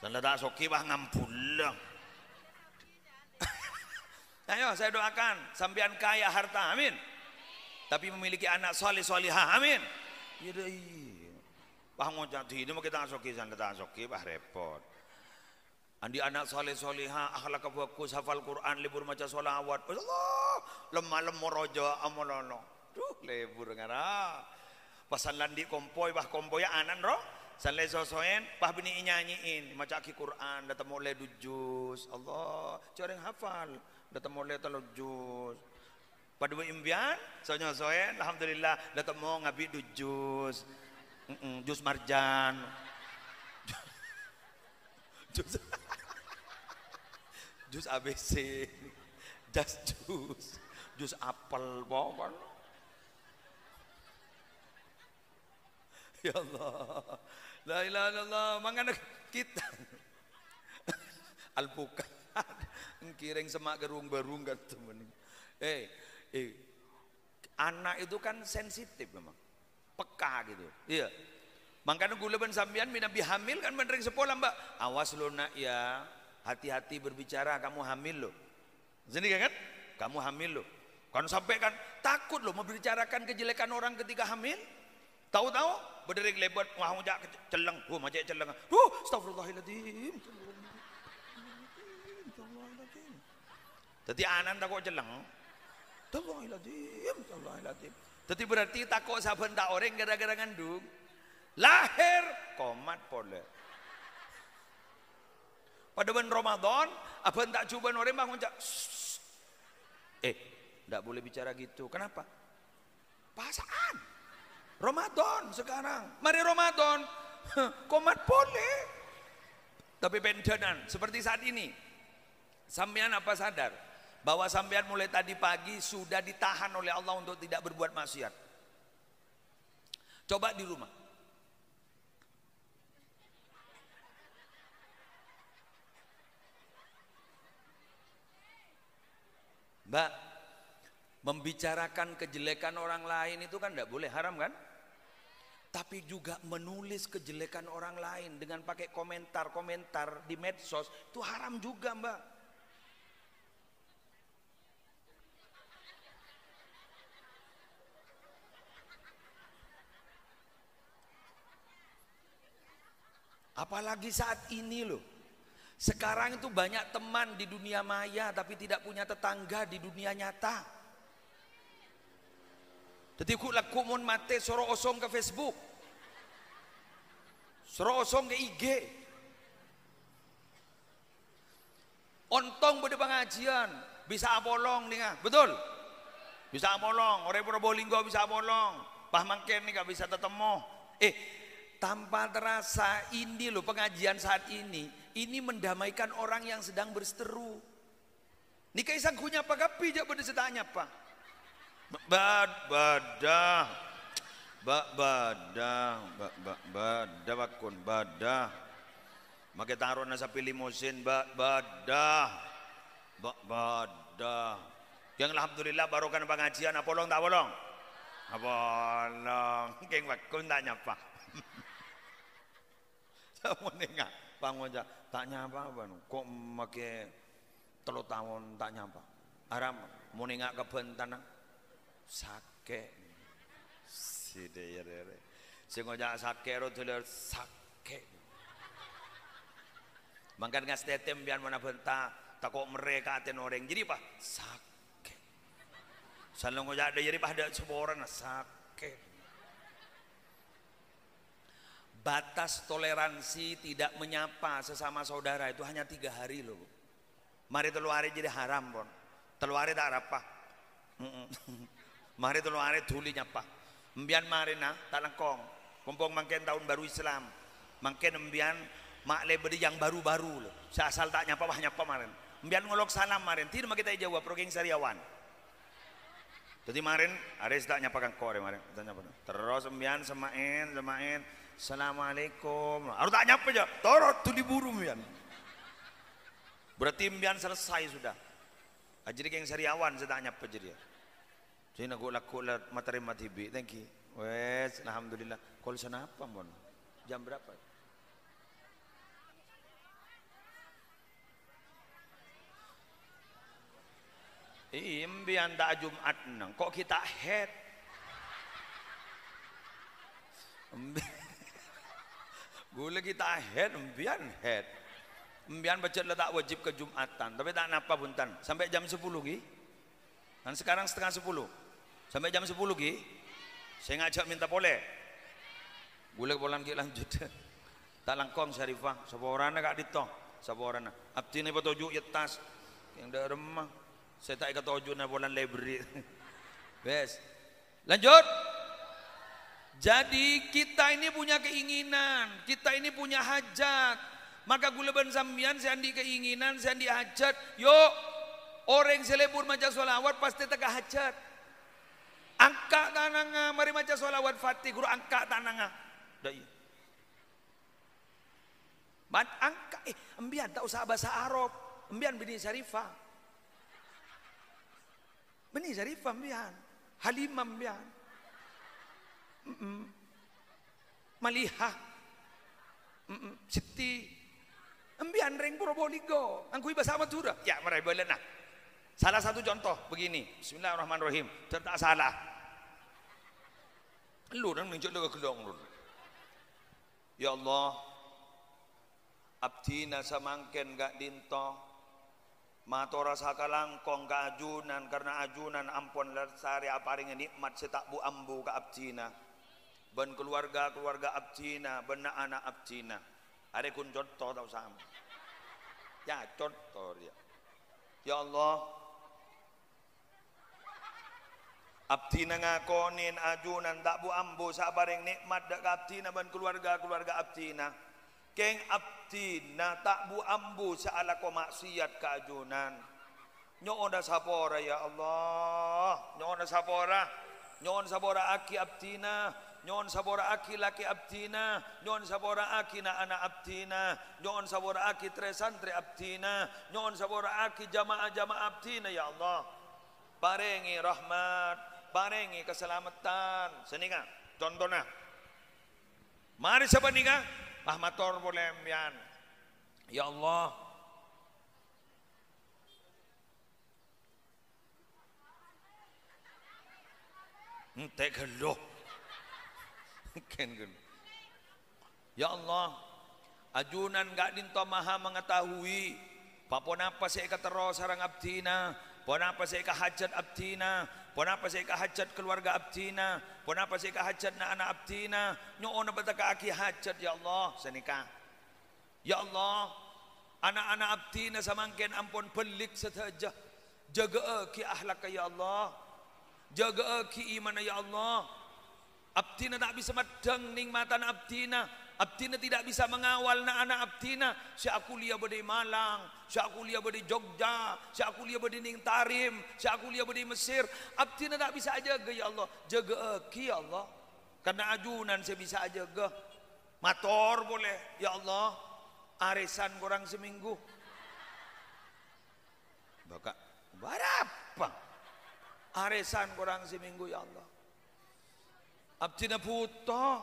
Sanda tak soki bah ngampulang. Ayo saya doakan sampean kaya harta, amin. Tapi memiliki anak soleh solihah, amin. Iya deh. Bah ngocak ini mau kita soki sanda tak soki bah repot. Andi anak soleh solihah, akhlak bagus, hafal Quran, libur maca sholawat. Allah, lemah rojo amolono. Duh, libur ngara. Pasan landi kompoi bah kompoi anan roh. Sanle sosoen, bah bini nyanyiin, maca Quran, datang mulai dujus. Allah, coreng hafal. Datang mulai telujus. Pada imbian, soalnya soen, alhamdulillah, datang mau ngabi dujus, jus marjan, jus ABC, jus apel, pokoknya. Ya Allah, la ilaha illallah, mangana kita alpukat, kiring semak gerung barung kan temen. Anak itu kan sensitif memang, peka gitu. Iya. Makanya gula ben sambian minabi hamil kan bener sekolah mbak. Awas lo nak ya, hati-hati berbicara kamu hamil lo. Sini kan? Kamu hamil lo. Kan sampai kan takut lo membicarakan kejelekan orang ketika hamil. Tahu-tahu berdiri lebat wah ngajak celeng, macam celeng. Astagfirullahaladzim. Tadi anan takut celeng. Astagfirullahaladzim. Tadi berarti takut saben tak orang gara-gara ngandung. Lahir komat pole. Pada bulan Ramadan, abang tak coba orang bangun cak. Tak boleh bicara gitu. Kenapa? Pasaan. Ramadan sekarang. Mari Ramadan. Komat pole. Tapi pendenan seperti saat ini. Sampean apa sadar bahwa sampean mulai tadi pagi sudah ditahan oleh Allah untuk tidak berbuat maksiat. Coba di rumah. Mbak, membicarakan kejelekan orang lain itu kan tidak boleh, haram kan? Tapi juga menulis kejelekan orang lain dengan pakai komentar-komentar di medsos itu haram juga, Mbak. Apalagi saat ini loh. Sekarang itu banyak teman di dunia maya tapi tidak punya tetangga di dunia nyata. Jadi ku mun mate soro osong ke Facebook. Soro osong ke IG. Ontong pada pengajian bisa abolong nih, betul? Bisa abolong, orang Probolinggo bisa abolong. Pah mangken nih gak bisa tetemu. Tanpa terasa ini loh pengajian saat ini mendamaikan orang yang sedang berseteru. Nikai sangkunya apa kapi jak pada setanya apa? Badah bakun badah. Make taruh nasa pilih musin badah. Yang alhamdulillah barokan pengajian apolong tak bolong? Apolong. Keng bakun tak nyapa. Mau nengak, pangoja tak nyapa apa? Kok make 3 tahun tak nyapa? Aram mau nengak ke bentanang sake, si dere, si ngojak sake rotuler sake. Mangkan ngas tetem biar mana bentar, takut mereka aten orang jadi apa? Sake. Salong ngojak ada jadi pada seborang sake. Batas toleransi tidak menyapa sesama saudara itu hanya 3 hari loh. Mari 3 hari jadi haram pun. 3 hari tak apa. Mari 3 hari tuli nyapa. Mbian mari nah tak lengkong. Kumpung mangken tahun baru Islam. Mangken mbian makle beri yang baru-baru loh. Asal tak nyapa bah nyapa marin. Mbian ngolok salam marin. Tidak kita jawab progeng sariawan. Jadi marin ares tak nyapa kang kore marin. Terus mbian semain. Assalamualaikum. Harus tak nyapa aja. Torot tu diburu mian. Berarti mian selesai sudah. Jadi yang sariawan saya tak nyapa jadi. Jadi nak laku materi matibi. Thank you. Wes, alhamdulillah. Kol sana apa mon? Jam berapa? Imbian tak Jumat nang. Kok kita head? Gula kita head, imbian head. Imbian baca tak wajib ke Jumatan. Tapi tak napa puntan. Sampai jam 10 gi. Dan sekarang setengah 10. Sampai jam 10 gi. Saya ngajak minta boleh. Gula polan ki lanjut. Tak langkong Syarifah. Sapa orana kak dito. Sapa orana. Abdi ni patoju yetas. Yang dah remah. Saya tak ikat toju na polan library. Bes. Lanjut. Jadi kita ini punya keinginan, kita ini punya hajat. Maka gula ban sambian saya andi keinginan, saya andi hajat. Yuk, orang selebur maca solawat pasti teka hajat. Angka tananga, mari maca solawat Fatih, guru angka tananga. Dai. Ban angka, embian tak usah bahasa Arab, embian bini Syarifah. Bini Syarifah embian, Halimah embian. Malihah, Siti, embian reng Probolinggo, angkui bahasa Madura. Ya, mereka boleh nah. Salah satu contoh begini. Bismillahirrahmanirrahim. Tak salah. Lu nang nunjuk lu kelong lu. Ya Allah, abdina samangken gak dinto. Matora sakalangkong ka ajunan karena ajunan ampun lesari aparing nikmat setak bu ambu ka abdina. Ben keluarga abdina, ben anak abdina. Are kun contoh tau sama. Ya contoh dia. Ya Allah, abdina ngakonin ajunan tak bu ambu sabareng nikmat dak abdina ben keluarga abdina. Keng abdina tak bu ambu saala ko maksiat ka ajunan. Nyoon sapora ya Allah, nyoon sapora aki abdina. Nyon sabora aki laki abdina, nyon sabora aki na anak abdina, nyon sabora aki tre santri abdina, nyon sabora aki jamaah abdina ya Allah. Parengi rahmat, parengi keselamatan. Seninga, contohnya. Mari siapa nika? Ahmator boleh mian. Ya Allah. Tek geloh. Ya Allah, ajunan gak dinto maha mengetahui pon apa saya ketero sarang abdina, pon apa saya hajat abdina, pon apa saya hajat keluarga abdina, pon apa saya hajat na anak abdina, nyoon betaka aki hajat ya Allah senika. Ya Allah, anak-anak abdina samangken ampun pelik saja, jaga ki ahlak ya Allah, jaga ki iman ya Allah. Abdina tak bisa medang nikmatan abdina. Abdina tidak bisa mengawal anak abdina. Saya kuliah badi Malang, saya kuliah badi Jogja, saya kuliah badi Ning Tarim, saya kuliah badi Mesir. Abdina tak bisa jaga ya Allah. Jaga ki ya Allah. Karena ajunan saya bisa jaga. Mator boleh ya Allah. Arisan kurang seminggu. Bakak berapa? Arisan kurang seminggu ya Allah. Abdina puto,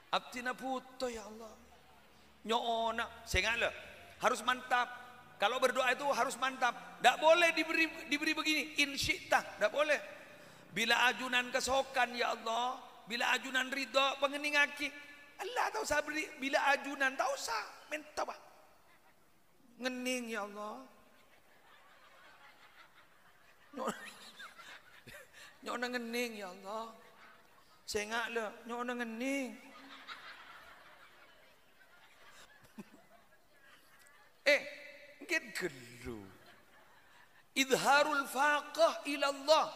abdina puto ya Allah. Nyoona, saya harus mantap. Kalau berdoa itu harus mantap. Tak boleh diberi begini, insyita, tak boleh. Bila ajunan kesokan ya Allah, bila ajunan ridho pengeningaki, Allah tak usah beri. Bila ajunan tak usah, minta bah. Ngening ya Allah. Nyona ngening ya Allah. Saya ngak le, nyona ngening. Ngit gelu. Idharul faqah ila Allah.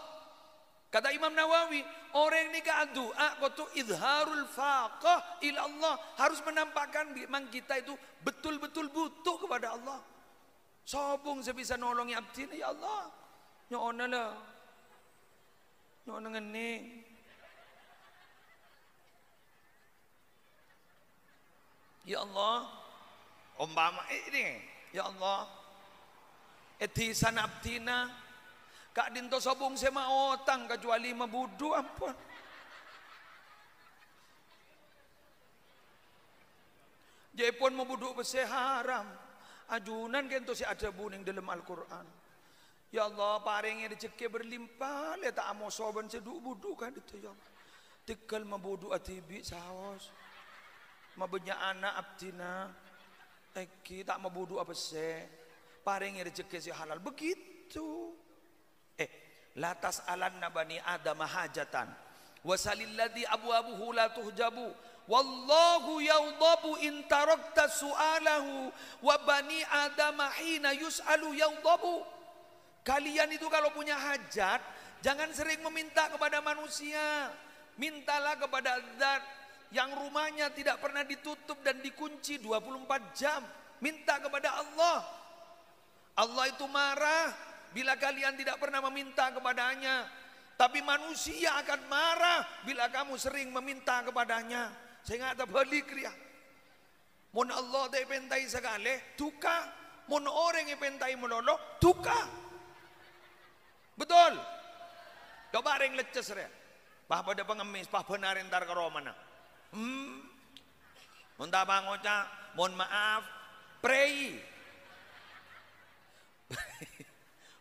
Kata Imam Nawawi, orang ni ka doa kau tu idharul faqah ila Allah, harus menampakkan memang kita itu betul-betul butuh kepada Allah. Sobung sebisa nolongi abdina ya Allah. Nyona le. Nyona ngening. Ya Allah, umpama ini, ya Allah, etisan abdina, kak dinto sobung sema otang kecuali mabudu ampun. Jepun mabudu bese haram, ajunan kento si ada buning dalam Al-Quran. Ya Allah paringnya rezeki berlimpah le tak amo soban seduk budu kan itu ya Allah. Tegal mabudu atibi saos. Mabenya anak abdina. Eki tak mabudu apa se. Paringnya rezeki si halal begitu. Latas alanna bani Adam hajatan. Wasalilladzi abwabuhu la tuhjabu. Wallahu yaghdabu in tarakta su'alahu wa bani Adam hina yus'alu yaghdabu. Kalian itu kalau punya hajat jangan sering meminta kepada manusia. Mintalah kepada Zat yang rumahnya tidak pernah ditutup dan dikunci 24 jam. Minta kepada Allah. Allah itu marah bila kalian tidak pernah meminta kepadanya. Tapi manusia akan marah bila kamu sering meminta kepadanya. Saya nggak tahu balik ya. Mon Allah tak pentai sekali, tuka. Mon orang yang pentai menolong, tuka. Betul. Coba ring leces ya. Pah pada pengemis, pah benar entar ke Romana. Mon tabang oca, mon maaf, pray.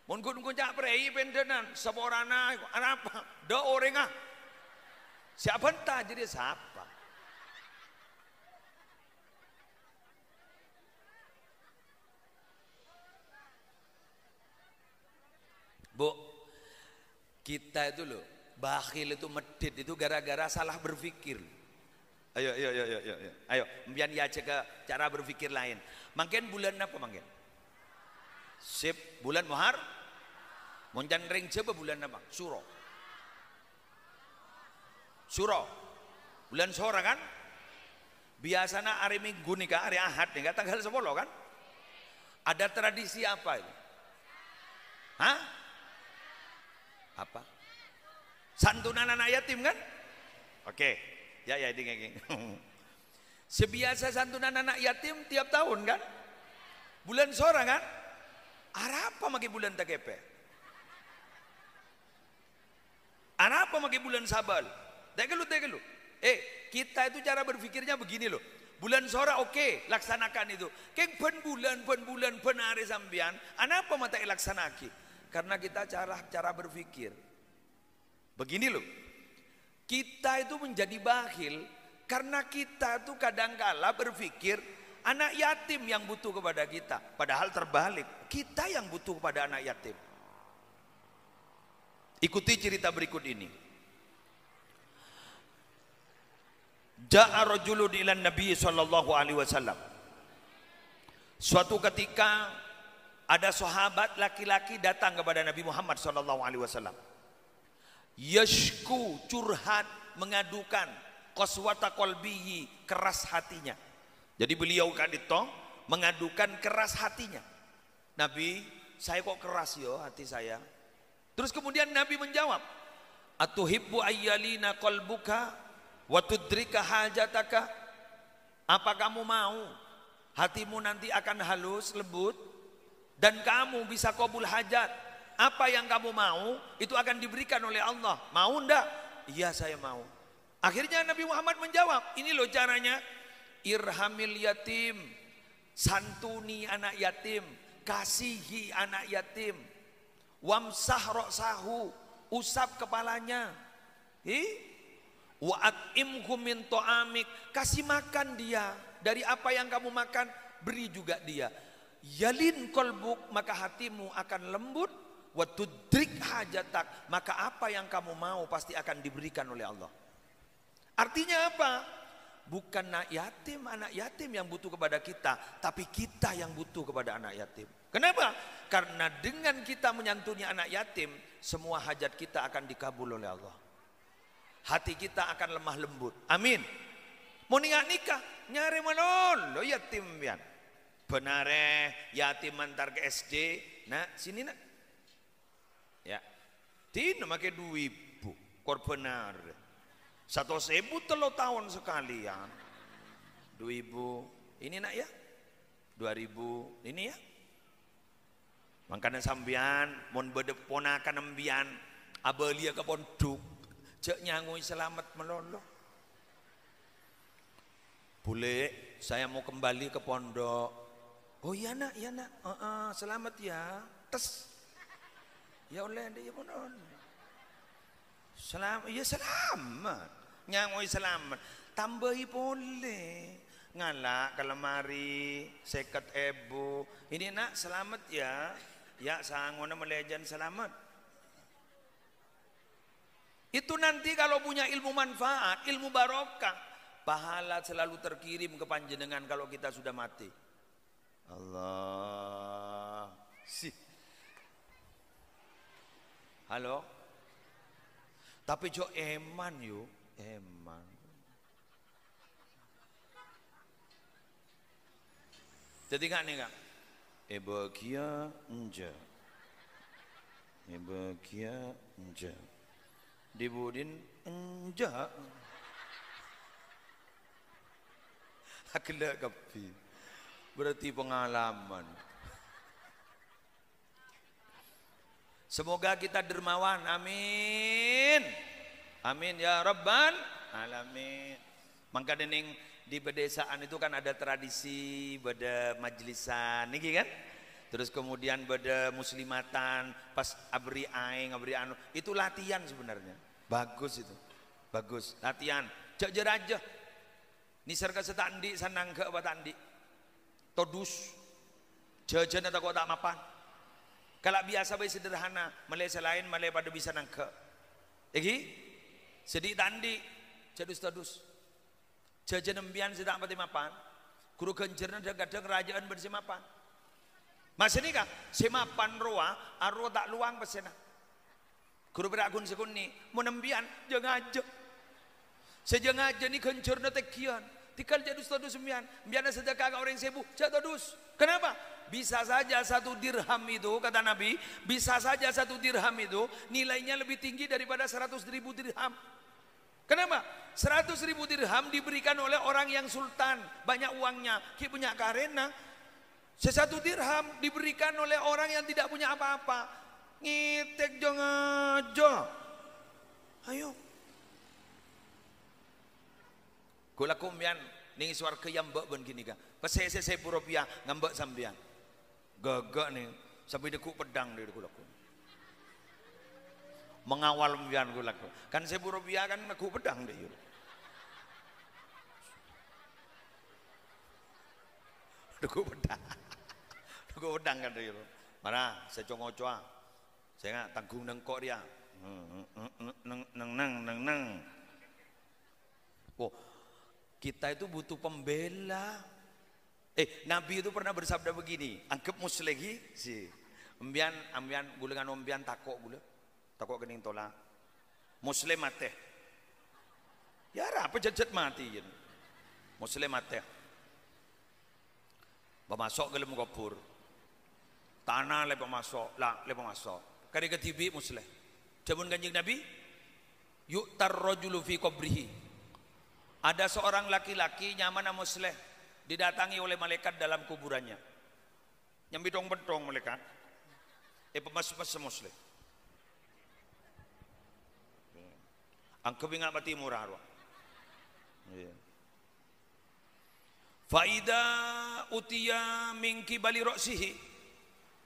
Mon kun cak pray pendenan, seborana, apa? Do orang ah. Siapa entah jadi siapa? Bu, kita itu loh, bakhil itu medit itu gara-gara salah berpikir. Ayo, biar ya cek ke cara berpikir lain. Mungkin bulan apa mungkin? Sip, bulan Muhar. Monjan ring coba bulan apa? Suro. Bulan Sora kan? Biasanya hari Minggu nih kak, hari Ahad nih kak, tanggal 10 kan? Ada tradisi apa itu? Hah? Apa? Santunan anak yatim kan? Oke. Ya ding. Sebiasa santunan anak yatim tiap tahun kan? Bulan Sora kan? Apa maki bulan takepe? Apa maki bulan Sabal? Tegelu. Kita itu cara berpikirnya begini loh. Bulan Sora oke, laksanakan itu. Keng pen bulan hari sambian. Apa mata laksanaki? Karena kita cara berpikir. Begini loh. Kita itu menjadi bakhil karena kita tuh kadangkala berpikir anak yatim yang butuh kepada kita. Padahal terbalik, kita yang butuh kepada anak yatim. Ikuti cerita berikut ini. Ja'a rajulun ilan Nabi sallallahu alaihi wasallam. Suatu ketika ada sahabat laki-laki datang kepada Nabi Muhammad sallallahu alaihi wasallam. Yashku, curhat, mengadukan qaswata qalbihi, keras hatinya. Jadi beliau kadito mengadukan keras hatinya. Nabi, saya kok keras yo hati saya. Terus kemudian Nabi menjawab, atuhibbu ayyalina qalbuka wa tudrika hajataka? Apa kamu mau hatimu nanti akan halus, lembut dan kamu bisa qabul hajat? Apa yang kamu mau itu akan diberikan oleh Allah. Mau ndak? Iya saya mau. Akhirnya Nabi Muhammad menjawab, ini loh caranya. Irhamil yatim, santuni anak yatim, kasihi anak yatim, wamsah roksahu, usap kepalanya, wa'at'imhu min to'amik, kasih makan dia dari apa yang kamu makan, beri juga dia. Yalin kolbuk, maka hatimu akan lembut. Watudrik hajatak, maka apa yang kamu mau pasti akan diberikan oleh Allah. Artinya apa? Bukan anak yatim yang butuh kepada kita, tapi kita yang butuh kepada anak yatim. Kenapa? Karena dengan kita menyantuni anak yatim, semua hajat kita akan dikabul oleh Allah. Hati kita akan lemah lembut. Amin. Mau nikah nyari manon lo yatim pian. Benare yatim antar ke SD. Nah sini nak. Ya. Tino make 2.000 korbenar. 100.000 telo tahun sekali ya. 2.000 ini nak ya. 2.000 ini ya. Makanya sambian mon bedep ponakan embian abelia ke pondok. Cek nyangui selamat melolo. Boleh saya mau kembali ke pondok. Oh iya nak, selamat ya. Tes. Ya oleh dia pun on. Selamat, ya selamat. Nyangoi selamat. Tambahi boleh. Ngalak kalamari, seket ebu. Ini nak selamat ya. Ya sangona melejan selamat. Itu nanti kalau punya ilmu manfaat, ilmu barokah, pahala selalu terkirim ke panjenengan kalau kita sudah mati. Allah. Halo. Tapi jo eman yuk, eman. Jadi kan nih kak, bahagia enja, bahagia enja, dibudin enja, akhirnya kapi, berarti pengalaman. Semoga kita dermawan, amin, amin ya rabbal alamin. Maka dening di pedesaan itu kan ada tradisi pada majlisan niki kan, terus kemudian pada muslimatan pas abri aing abri anu itu latihan sebenarnya, bagus itu, bagus latihan jajar aja nisar ke setandi sanang ke apa tandi todus jajan atau kok tak mapan kalau biasa bayi sederhana malay selain malay pada bisa nangke iki sedih tandi jadus todus jajan embian sedang pati mapan guru genjerna kadang kerajaan bersemapan masih nikah semapan roa arwah tak luang pesena guru berakun sekuni mau nembian jangan aja sejang aja nih genjerna tekian tikal jadus todus embian embiannya sedekah orang sebu jadus kenapa bisa saja 1 dirham itu kata Nabi bisa saja 1 dirham itu nilainya lebih tinggi daripada 100.000 dirham. Kenapa? 100.000 dirham diberikan oleh orang yang sultan, banyak uangnya. Ki punya karena 1 dirham diberikan oleh orang yang tidak punya apa-apa. Ngitek jong aja. Ayo. Kula kumbian ning swarga yang mbok ben gini ka. Pesese rupiah ngambek sampean. Gagak nih sampai dekuk pedang dari kula. Mengawal mbian kula kan 1.000 rupiah kan neku pedang deh yuk. Neku pedang kan deh yuk. Mana saya congocoa saya nggak tanggung nengkok dia neng. Oh kita itu butuh pembela. Nabi itu pernah bersabda begini, anggap muslehi si ambian gulengan ambian takok gula. Takut kening tolak muslim mati ya apa jajat mati ya. Muslim mati bermasuk ke dalam kubur tanah lepas masuk lah lepas masuk kari ketibi muslim jamun kanjeng Nabi yuk tarrojulu fi kubrihi ada seorang laki-laki nyaman muslim didatangi oleh malaikat dalam kuburannya nyambidong bedong malaikat pemas-pemas muslim angkep ingat mati murah roh. Faida utia mingki bali roksihi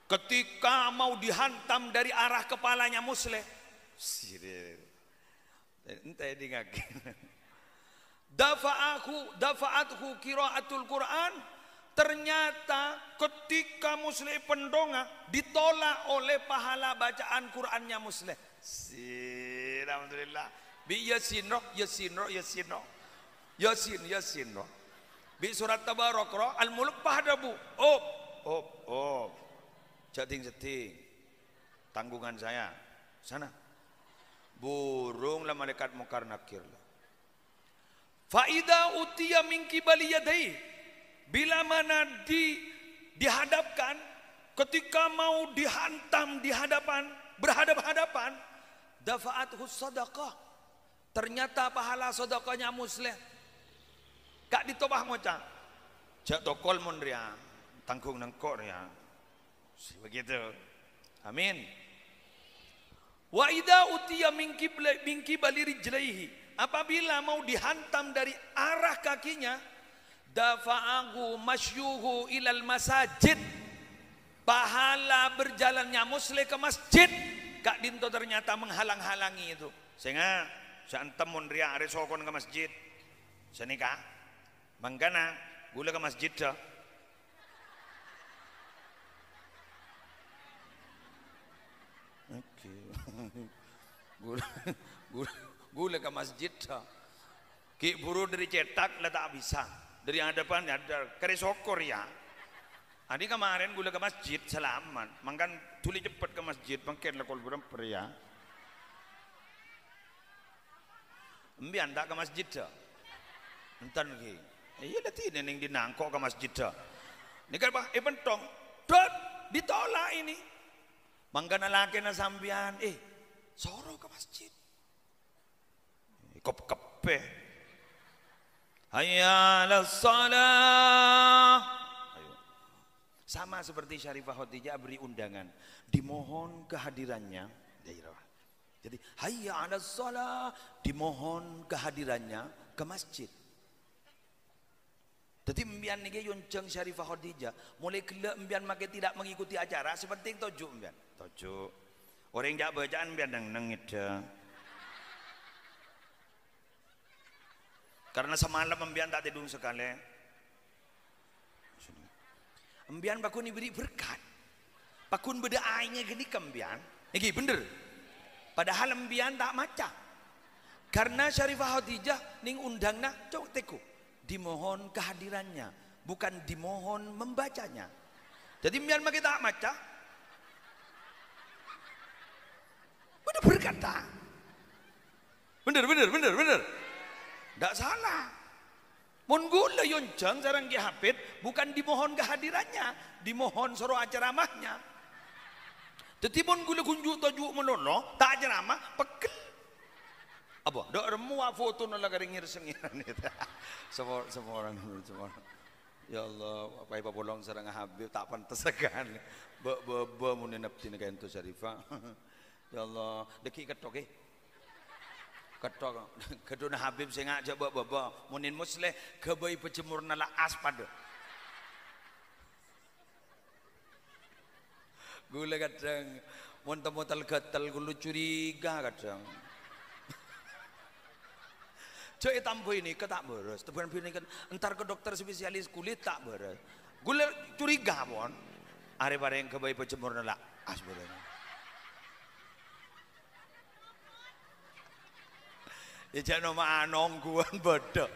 ketika mau dihantam dari arah kepalanya musleh ente dingak dafa'athu qiraatul Quran ternyata ketika musleh pendonga ditolak oleh pahala bacaan Qurannya musleh alhamdulillah bi yasin bi surat tabarak al mulk pahdabu jating tanggungan saya sana burung lah malaikat mungkar nakir faida utiya min qibali yadai bila mana dihadapkan ketika mau dihantam di hadapan berhadap-hadapan dafa'athu sadaqah ternyata pahala sedekahnya muslim kak ditobah ngocak jak tokol mun ria tanggung nengkok ria begitu amin wa idza utiya min qibali rijlaihi apabila mau dihantam dari arah kakinya dafa'ahu masyuhu ilal masajid, pahala berjalannya muslim ke masjid Kak Dinto ternyata menghalang-halangi itu. Sehingga santem mun ria are sokon ke masjid senika mangkana gula ke masjid dah. Oke. Gula ke masjid dah. Ki buru dari cetak lah tak bisa. Dari hadapan ada kare sokor ya. Adi kemarin gula ke masjid selamat. Mangkan tuli cepat ke masjid mangken lah kalau berapa ya. Mbian tak ke masjid dah. Entan lagi. Iya dati neneng dinangkok ke masjid dah. Ini kan pak, pentong. Dot ditolak ini. Mangkana laki na sambian, soro ke masjid. Kop kepe. Hayya 'alas shalah. Ayo. Sama seperti Syarifah Khadijah beri undangan, dimohon kehadirannya. Jadi hayya 'alas shalah, dimohon kehadirannya ke masjid. Jadi mbian niki yunceng Syarifah Khadijah mulai kelak mbian makai tidak mengikuti acara seperti tojuk mbian. Tojuk. Orang jak bacaan mbian nang ida. Karena semalam mbian tak tidur sekali. Mbian pakun diberi berkat. Pakun beda aingnya gini kembian. Iki bener. Padahal mbian tak maca. Karena Syarifah Khadijah ning undangna cok teku. Dimohon kehadirannya, bukan dimohon membacanya. Jadi biar kita maca, bener berkata, bener, tidak salah. Monggula yonceng sarang Ki Hafid bukan dimohon kehadirannya, dimohon suruh ceramahnya. Jadi monggula kunjuk tojuk menolong, tak ceramah, pekel. Apa? Dok remu foto nala garingir sengiran itu. Semua orang. Ya Allah, apa bolong sarang Habib tak pantas kan. Be mun nepti ka ento Syarifah. Ya Allah, deki ketok ketok keduna Habib sing ngajak baba munin musleh kebai pecemur nala as pada. Gula kadang montal gatal gulu curiga kadang. Cek tampo ini ke tak beres, tebuan ini kan entar ke dokter spesialis kulit tak beres. Gue curiga pon, are bareng ke bayi pecemur nela as beres. Ya jangan nama ongkuan beda,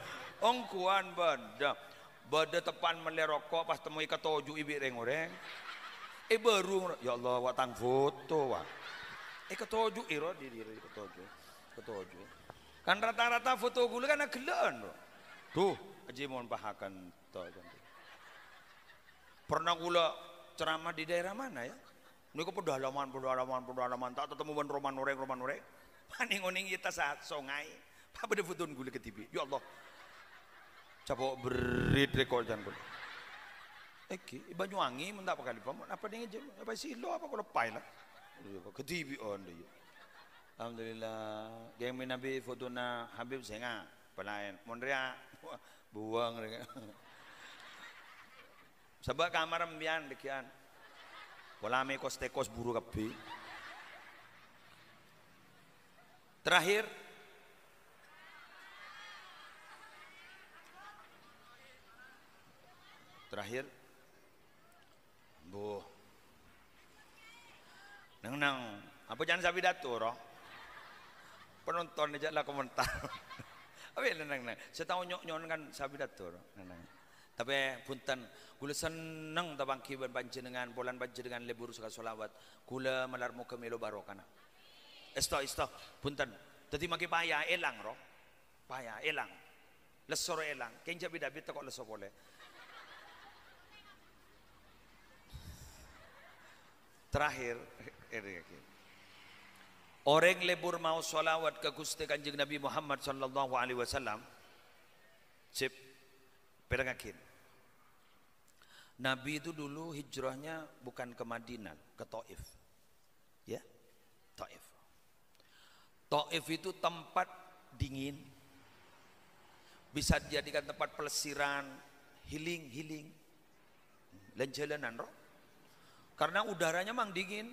beda tepan melerokok pas temui ketoju ibi reng-oreng. Baru ya Allah watang foto wah. Ketoju iro diri ketoju. Kan rata-rata foto gula kan gelan tuh aja mohon bahakan tuh. Pernah gula ceramah di daerah mana ya? Ini kok pedalaman tak ketemu ban roman oreng paning kita saat songai apa ada foto gula ke TV ya Allah capok berit rekordan gula Banyuwangi mentak kali paman apa dia apa silo apa kalau pai lah ke TV on deh. Alhamdulillah, yang Nabi foto na Habib senga pelayan, monrea buang mereka. Sebab kamar mbian dekian, polame kos tekos buru kapi. Terakhir, bu, nang, apa jangan sabi datur, roh? Penonton aja lah komentar. Apa nang setahu nyok kan sabi datur nang. Tapi punten kula seneng tabang kiban panjenengan bulan panjenengan lebur suka solawat kula malar muka melo barokana. Esto punten. Dadi maki paya elang roh. Paya elang. Lesoro elang. Kenja bida-bida kok leso boleh. Terakhir orang lebur mau solawat ke Gusti Kanjeng Nabi Muhammad sallallahu alaihi wasallam. Sip, perangakin. Nabi itu dulu hijrahnya bukan ke Madinah, ke Taif. Ya, Taif. Taif itu tempat dingin, bisa dijadikan tempat pelesiran, healing. Lenjelanan roh. Karena udaranya mang dingin.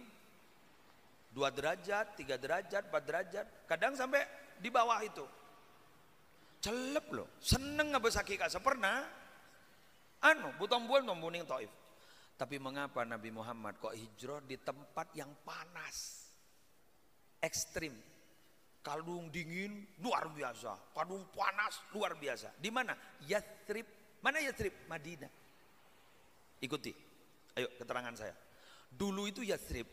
2 derajat, 3 derajat, 4 derajat. Kadang sampai di bawah itu. Celep loh. Seneng apa sakit kasa. Pernah. Butong bual nombuning Taif. Tapi mengapa Nabi Muhammad kok hijrah di tempat yang panas. Ekstrim. Kadung dingin luar biasa. Kadung panas luar biasa. Di mana? Yathrib. Mana Yathrib? Madinah. Ikuti. Ayo keterangan saya. Dulu itu Yathrib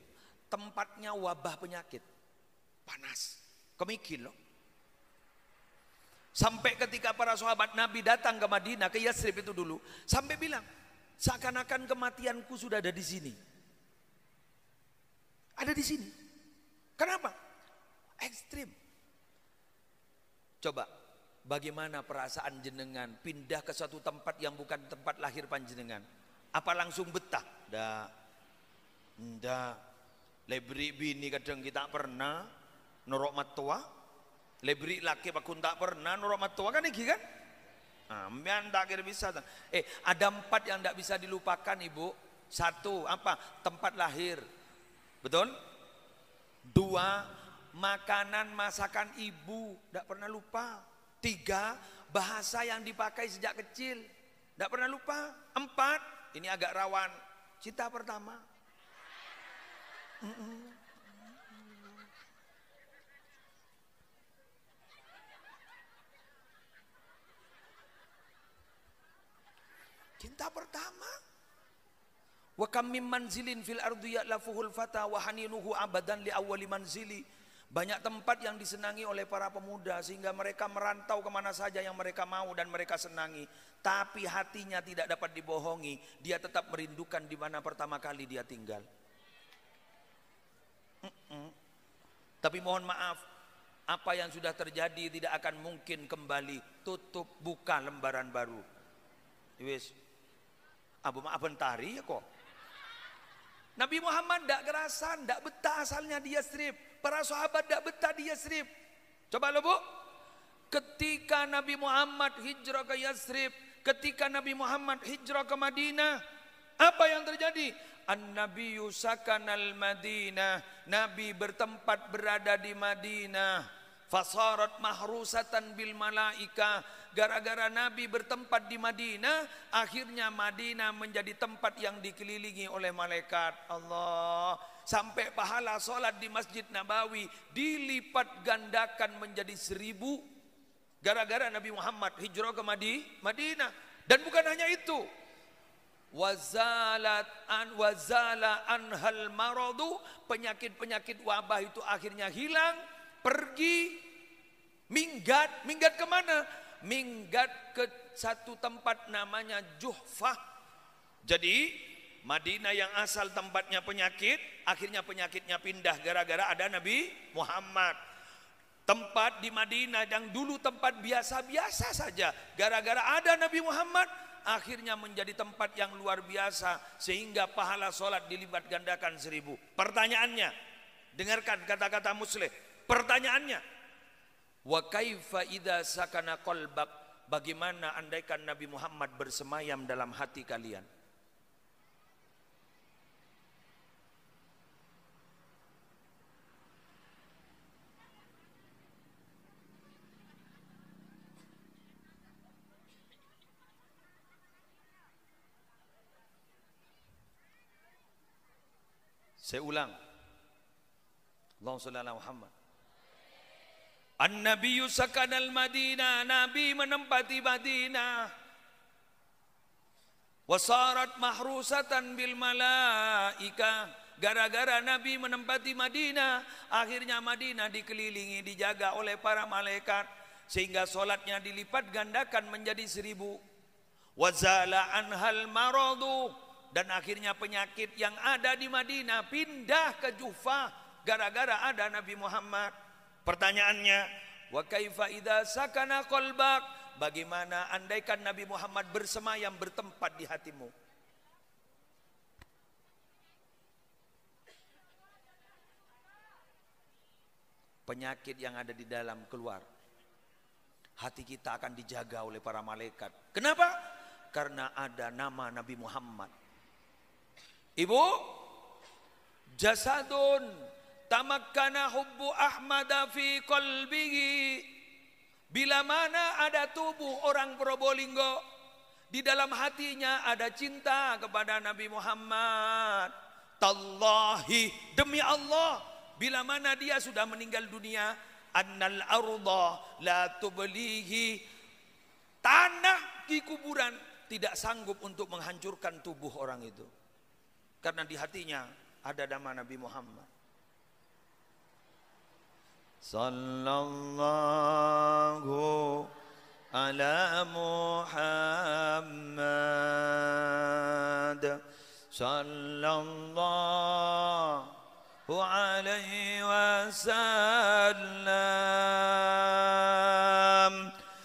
tempatnya wabah penyakit. Panas. Kemikil loh. Sampai ketika para sahabat Nabi datang ke Madinah, ke Yathrib itu dulu, sampai bilang, seakan-akan kematianku sudah ada di sini. Ada di sini. Kenapa? Ekstrim. Coba, bagaimana perasaan jenengan pindah ke suatu tempat yang bukan tempat lahir panjenengan? Apa langsung betah? Ndak. Lebri bini kadang kita pernah norok matua. Lebri laki pakun tak pernah norok matua kan iki kan? Ambian tak kira bisa. Ada 4 yang tidak bisa dilupakan ibu. 1 apa? Tempat lahir. Betul? 2 makanan masakan ibu, tidak pernah lupa. 3 bahasa yang dipakai sejak kecil, tidak pernah lupa. 4 ini agak rawan, cinta pertama. Cinta pertama. Wa kam min manzilin fil ardi ya'lafuhul fata wa haninuhu abadan li awwali manzili. Banyak tempat yang disenangi oleh para pemuda sehingga mereka merantau kemana saja yang mereka mau dan mereka senangi. Tapi hatinya tidak dapat dibohongi. Dia tetap merindukan di mana pertama kali dia tinggal. Tapi mohon maaf, apa yang sudah terjadi tidak akan mungkin kembali. Tutup, buka lembaran baru. Wis, abu maaf bentari ya kok. Nabi Muhammad tidak kerasan, tidak betah asalnya di Yathrib. Para sahabat tidak betah di Yathrib. Coba lo bu, ketika Nabi Muhammad hijrah ke Yathrib, ketika Nabi Muhammad hijrah ke Madinah, apa yang terjadi? An-Nabiyyu sakanal Madinah. Nabi bertempat berada di Madinah. Fasarat mahrusatan bil malaika. Gara-gara Nabi bertempat di Madinah, akhirnya Madinah menjadi tempat yang dikelilingi oleh malaikat Allah. Sampai pahala solat di Masjid Nabawi dilipat gandakan menjadi 1000. Gara-gara Nabi Muhammad hijrah ke Madinah. Dan bukan hanya itu. Wazala anhal maradu, penyakit-penyakit wabah itu akhirnya hilang, pergi, minggat kemana? Minggat ke satu tempat namanya Juhfah. Jadi Madinah yang asal tempatnya penyakit, akhirnya penyakitnya pindah gara-gara ada Nabi Muhammad. Tempat di Madinah yang dulu tempat biasa-biasa saja, gara-gara ada Nabi Muhammad, akhirnya menjadi tempat yang luar biasa sehingga pahala solat dilipat gandakan 1000. Pertanyaannya, dengarkan kata-kata Muslim. Pertanyaannya, wa kaifa idza sakana qalbak, bagaimana andaikan Nabi Muhammad bersemayam dalam hati kalian? Saya ulang. Allahumma shalli ala Muhammad. An-Nabiyyu sakanal Madinah. Nabi menempati Madinah. Wasarat mahrusatan bil malaika. Gara-gara Nabi menempati Madinah, akhirnya Madinah dikelilingi, dijaga oleh para malaikat, sehingga solatnya dilipat gandakan menjadi 1000. Wazala anhal maradu. Dan akhirnya penyakit yang ada di Madinah pindah ke Juhfah gara-gara ada Nabi Muhammad. Pertanyaannya, wa kaifa idza sakana qalbak, bagaimana andaikan Nabi Muhammad bersemayam bertempat di hatimu? Penyakit yang ada di dalam keluar. Hati kita akan dijaga oleh para malaikat. Kenapa? karena ada nama Nabi Muhammad. Ibu, jasadun tamakkana hubbu Ahmada fi qalbihi. Bila mana ada tubuh orang Probolinggo, di dalam hatinya ada cinta kepada Nabi Muhammad. Tallahi, demi Allah, bila mana dia sudah meninggal dunia, annal arda la tublihi, tanah di kuburan tidak sanggup untuk menghancurkan tubuh orang itu, karena di hatinya ada nama Nabi Muhammad. Sallallahu ala Muhammad, sallallahu alaihi wasallam,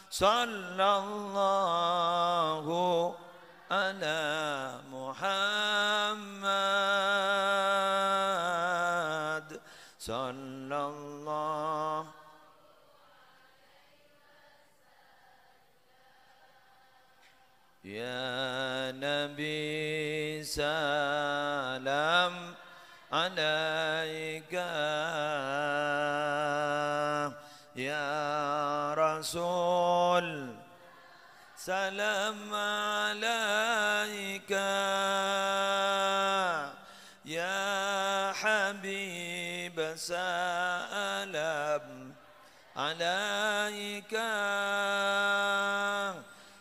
sallallahu ala Muhammad, sallallahu. Ya Nabi salam alaika, ya Rasul salam alaika, ya Habib salam alaika,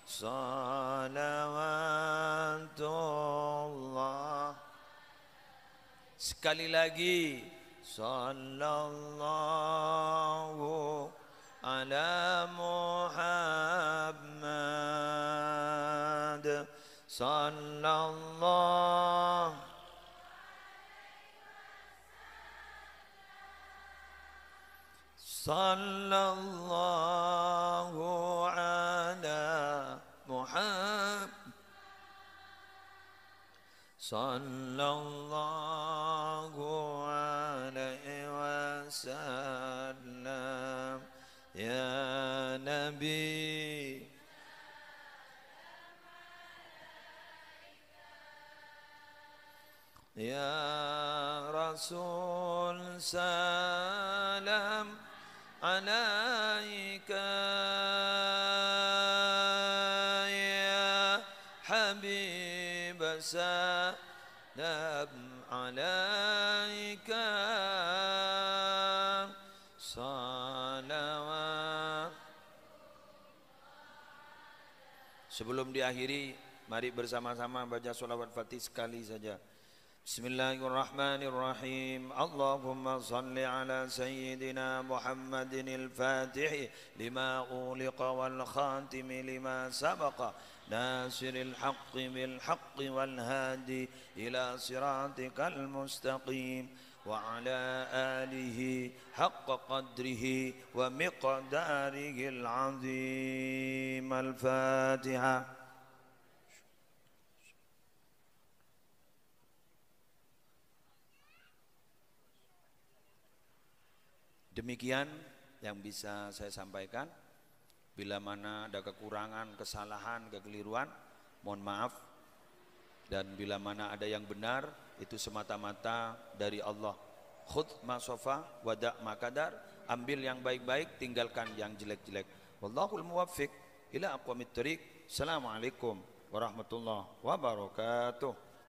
salawatullah. Sekali lagi, sallallahu ala Muhammad, sallallahu. Sallallahu ala Muhammad, sallallahu alaihi wasallam, ya Nabi. Ya Rasul salam alaika, ya Habib salam alaika, salawat. Sebelum diakhiri, mari bersama-sama baca sholawat Fatih sekali saja. Bismillahirrahmanirrahim. Allahumma salli ala sayyidina Muhammadin al-Fatih lima uliqa wal khatimi lima sabaqa nasiril haqqi bil haqqi wal hadi ila siratikal mustaqim wa ala alihi haqqa qadrihi wa miqdarihil azim. Al-Fatihah. Demikian yang bisa saya sampaikan. Bila mana ada kekurangan, kesalahan, kekeliruan, mohon maaf. Dan bila mana ada yang benar, itu semata-mata dari Allah. Khudh ma sofa wada' ma kadar. Ambil yang baik-baik, tinggalkan yang jelek-jelek. Wallahul muwaffiq ila aqwamit thoriq. Assalamualaikum warahmatullahi wabarakatuh.